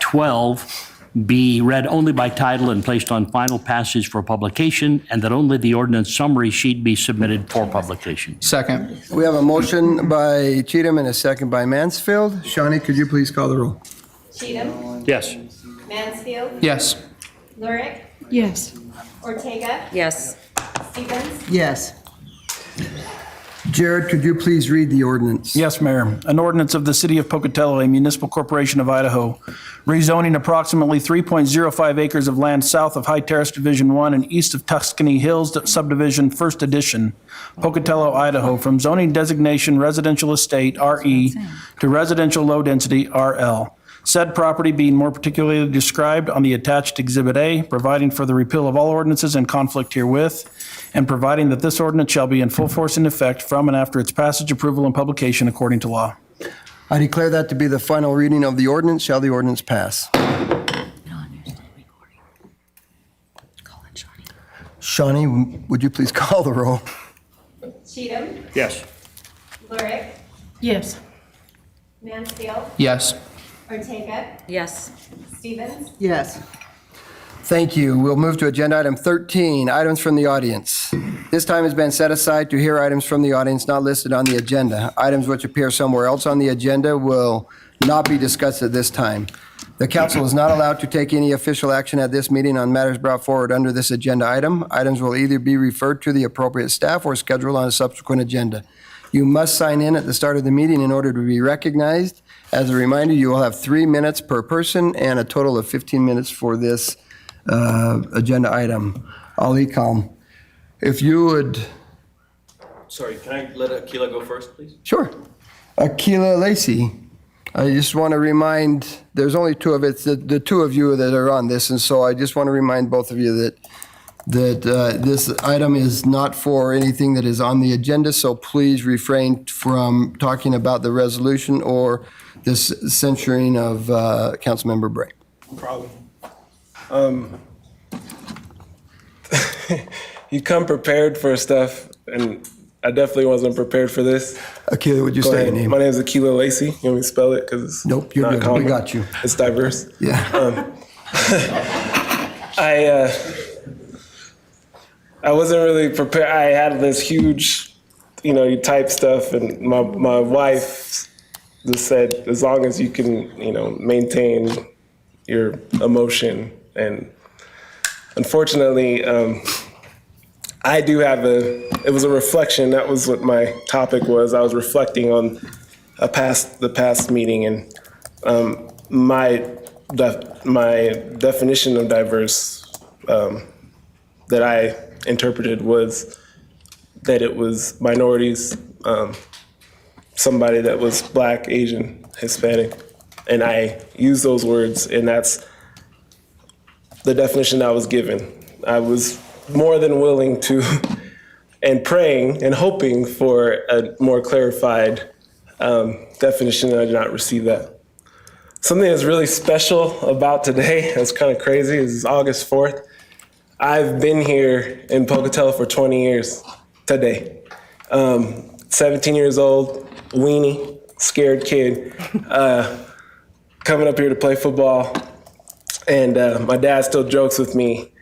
12 be read only by title and placed on final passage for publication, and that only the ordinance summary sheet be submitted for publication.
Second.
We have a motion by Cheatham and a second by Mansfield. Shawnee, could you please call the roll?
Cheatham,
Yes.
Mansfield,
Yes.
Lurick,
Yes.
Ortega,
Yes.
Stevens,
Yes.
Jared, could you please read the ordinance?
Yes, Mayor. An ordinance of the City of Pocatello, a municipal corporation of Idaho, rezoning approximately 3.05 acres of land south of High Terrace Division 1 and east of Tuscany Hills Subdivision, First Edition, Pocatello, Idaho, from zoning designation residential estate, RE, to residential low density, RL. Said property being more particularly described on the attached Exhibit A, providing for the repeal of all ordinances in conflict herewith, and providing that this ordinance shall be in full force and effect from and after its passage, approval, and publication according to law.
I declare that to be the final reading of the ordinance. Shall the ordinance pass? Shawnee, would you please call the roll?
Cheatham,
Yes.
Lurick,
Yes.
Mansfield,
Yes.
Ortega,
Yes.
Stevens,
Yes.
Thank you. We'll move to agenda item 13, items from the audience. This time has been set aside to hear items from the audience not listed on the agenda. Items which appear somewhere else on the agenda will not be discussed at this time. The council is not allowed to take any official action at this meeting on matters brought forward under this agenda item. Items will either be referred to the appropriate staff or scheduled on a subsequent agenda. You must sign in at the start of the meeting in order to be recognized. As a reminder, you will have 3 minutes per person and a total of 15 minutes for this agenda item. Ali Kalm, if you would.
Sorry, can I let Akila go first, please?
Sure. Akila Lacey, I just want to remind, there's only two of it, the two of you that are on this, and so I just want to remind both of you that this item is not for anything that is on the agenda, so please refrain from talking about the resolution or this censuring of Councilmember Bray.
No problem. You come prepared for stuff, and I definitely wasn't prepared for this.
Akila, would you
Go
say
ahead.
your name?
My name is Akila Lacey. You want me to spell it? Because it's
Nope, you're
not
good.
common.
We got you.
It's diverse.
Yeah.
I wasn't really prepared. I had this huge, you type stuff, and my wife just said, as long as you can, maintain your emotion. And unfortunately, I do have it was a reflection. That was what my topic was. I was reflecting on the past meeting, and my definition of diverse that I interpreted was that it was minorities, somebody that was Black, Asian, Hispanic, and I used those words, and that's the definition I was given. I was more than willing to, and praying and hoping for a more clarified definition, and I did not receive that. Something that's really special about today, that's kind of crazy, is August 4th. I've been here in Pocatello for 20 years today. 17 years old, weenie, scared kid, coming up here to play football. And my dad still jokes with me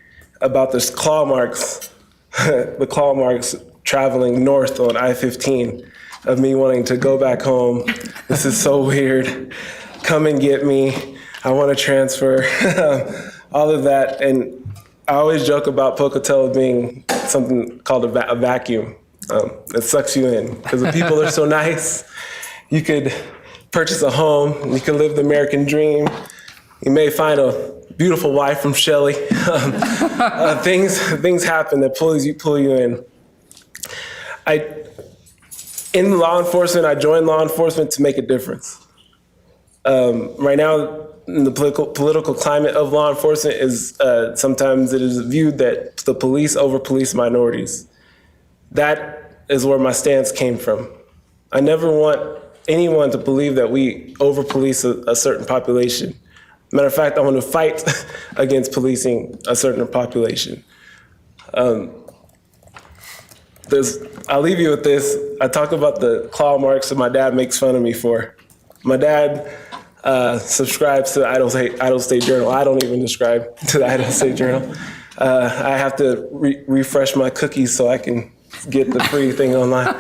about this claw marks, the claw marks traveling north on I-15 of me wanting to go back home. This is so weird. Come and get me. I want to transfer. All of that. And I always joke about Pocatello being something called a vacuum. It sucks you in because the people are so nice. You could purchase a home. You could live the American dream. You may find a beautiful wife from Shelley. Things happen that pull you in. In law enforcement, I joined law enforcement to make a difference. Right now, in the political climate of law enforcement is sometimes it is viewed that the police over-police minorities. That is where my stance came from. I never want anyone to believe that we over-police a certain population. Matter of fact, I want to fight against policing a certain population. I'll leave you with this. I talk about the claw marks that my dad makes fun of me for. My dad subscribes to the Idaho State Journal. I don't even subscribe to the Idaho State Journal. I have to refresh my cookies so I can get the free thing online.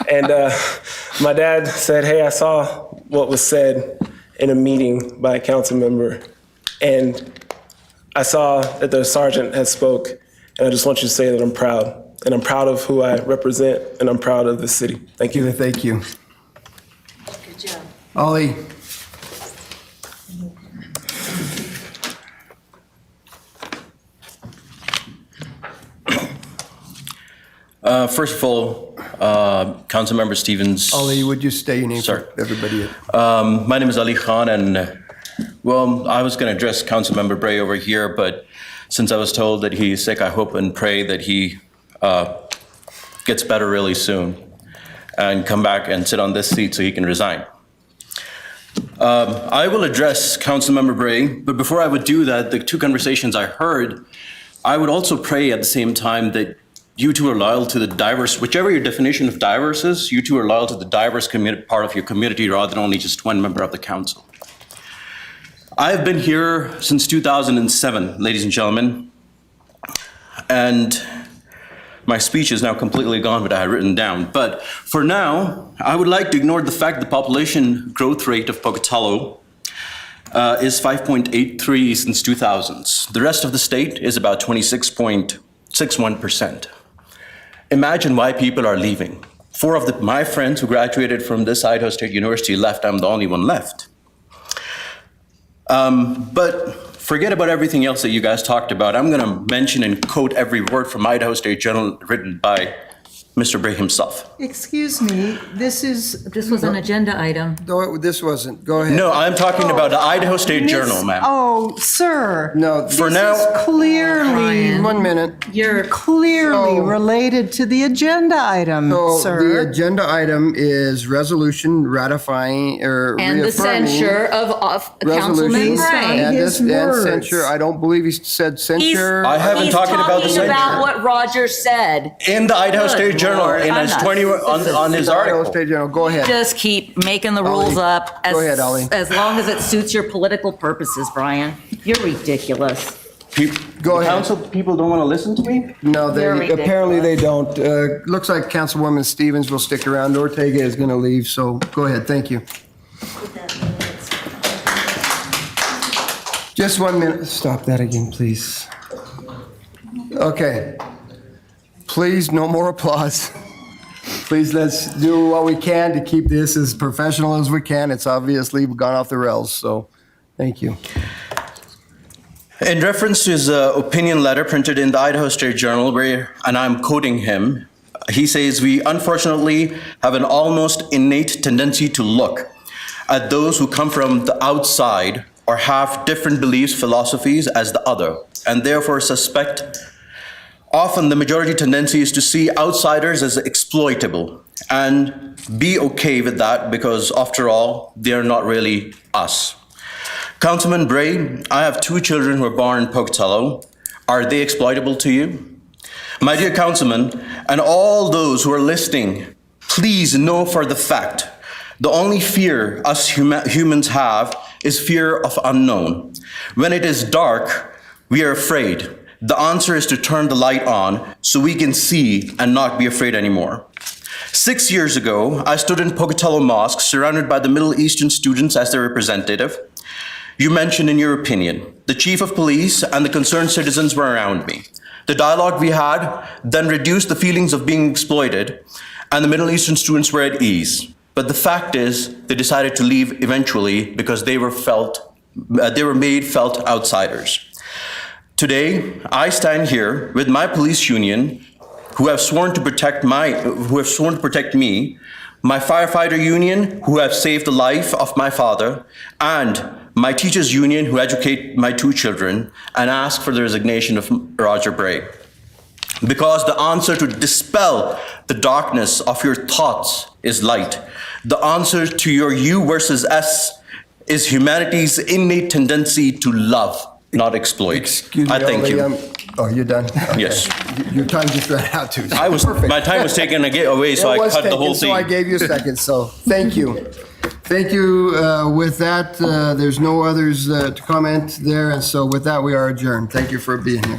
And my dad said, hey, I saw what was said in a meeting by a council member, and I saw that the sergeant had spoke, and I just want you to say that I'm proud. And I'm proud of who I represent, and I'm proud of the city. Thank you.
Thank you.
Good job.
Ollie.
First of all, Councilmember Stevens.
Ollie, would you state your name
Sorry.
for everybody?
My name is Ali Khan, and well, I was going to address Councilmember Bray over here, but since I was told that he's sick, I hope and pray that he gets better really soon and come back and sit on this seat so he can resign. I will address Councilmember Bray, but before I would do that, the two conversations I heard, I would also pray at the same time that you two are loyal to the diverse, whichever your definition of diverse is, you two are loyal to the diverse part of your community rather than only just one member of the council. I have been here since 2007, ladies and gentlemen, and my speech is now completely gone, but I had written down. But for now, I would like to ignore the fact the population growth rate of Pocatello is 5.83 since 2000s. The rest of the state is about 26.61%. Imagine why people are leaving. 4 of my friends who graduated from this Idaho State University left. I'm the only one left. But forget about everything else that you guys talked about. I'm going to mention and quote every word from Idaho State Journal written by Mr. Bray himself.
Excuse me, this
was an agenda item.
No, this wasn't. Go ahead.
No, I'm talking about the Idaho State Journal, ma'am.
Oh, sir.
No,
For
this
now,
is clearly,
1 minute.
you're clearly related to the agenda item,
So
sir.
the agenda item is resolution ratifying or
And the
reaffirming
censure of Councilman
resolution
Bray.
and
His
and
words.
censure. I don't believe he said censure.
I haven't
He's
talking about the
talking
censure.
about what Roger said.
In the Idaho
Good
State Journal,
Lord,
in
I'm
his
not-
20 on his
Idaho
article.
State Journal. Go ahead.
Just keep making the rules
Ollie.
up
Go ahead, Ollie.
as long as it suits your political purposes, Brian. You're ridiculous.
Go ahead.
Council people don't want to listen to me?
No,
You're ridiculous.
apparently they don't. Looks like Councilwoman Stevens will stick around. Ortega is going to leave, so go ahead. Thank you. Just 1 minute. Stop that again, please. Okay. Please, no more applause. Please, let's do what we can to keep this as professional as we can. It's obviously gone off the rails, so thank you.
In reference to his opinion letter printed in the Idaho State Journal, and I'm quoting him, he says, "We unfortunately have an almost innate tendency to look at those who come from the outside or have different beliefs, philosophies as the other, and therefore suspect. Often the majority tendency is to see outsiders as exploitable and be okay with that because, after all, they're not really us." Councilman Bray, I have 2 children who were born in Pocatello. Are they exploitable to you? My dear councilman, and all those who are listening, please know for the fact, the only fear us humans have is fear of unknown. When it is dark, we are afraid. The answer is to turn the light on so we can see and not be afraid anymore. 6 years ago, I stood in Pocatello Mosque surrounded by the Middle Eastern students as their representative. You mentioned in your opinion, the chief of police and the concerned citizens were around me. The dialogue we had then reduced the feelings of being exploited, and the Middle Eastern students were at ease. But the fact is, they decided to leave eventually because they were made felt outsiders. Today, I stand here with my police union, who have sworn to protect me, my firefighter union, who have saved the life of my father, and my teachers union, who educate my 2 children, and ask for the resignation of Roger Bray. Because the answer to dispel the darkness of your thoughts is light. The answer to your you versus us is humanity's innate tendency to love, not exploit.
Excuse me,
I thank
Ollie,
you.
Oh, you're done?
Yes.
Okay. Your time just ran out too.
My time was taken away, so
It
I
was
cut the whole
taken, so I
thing.
gave you a second, so thank you. Thank you. With that, there's no others to comment there, and so with that, we are adjourned. Thank you for being here.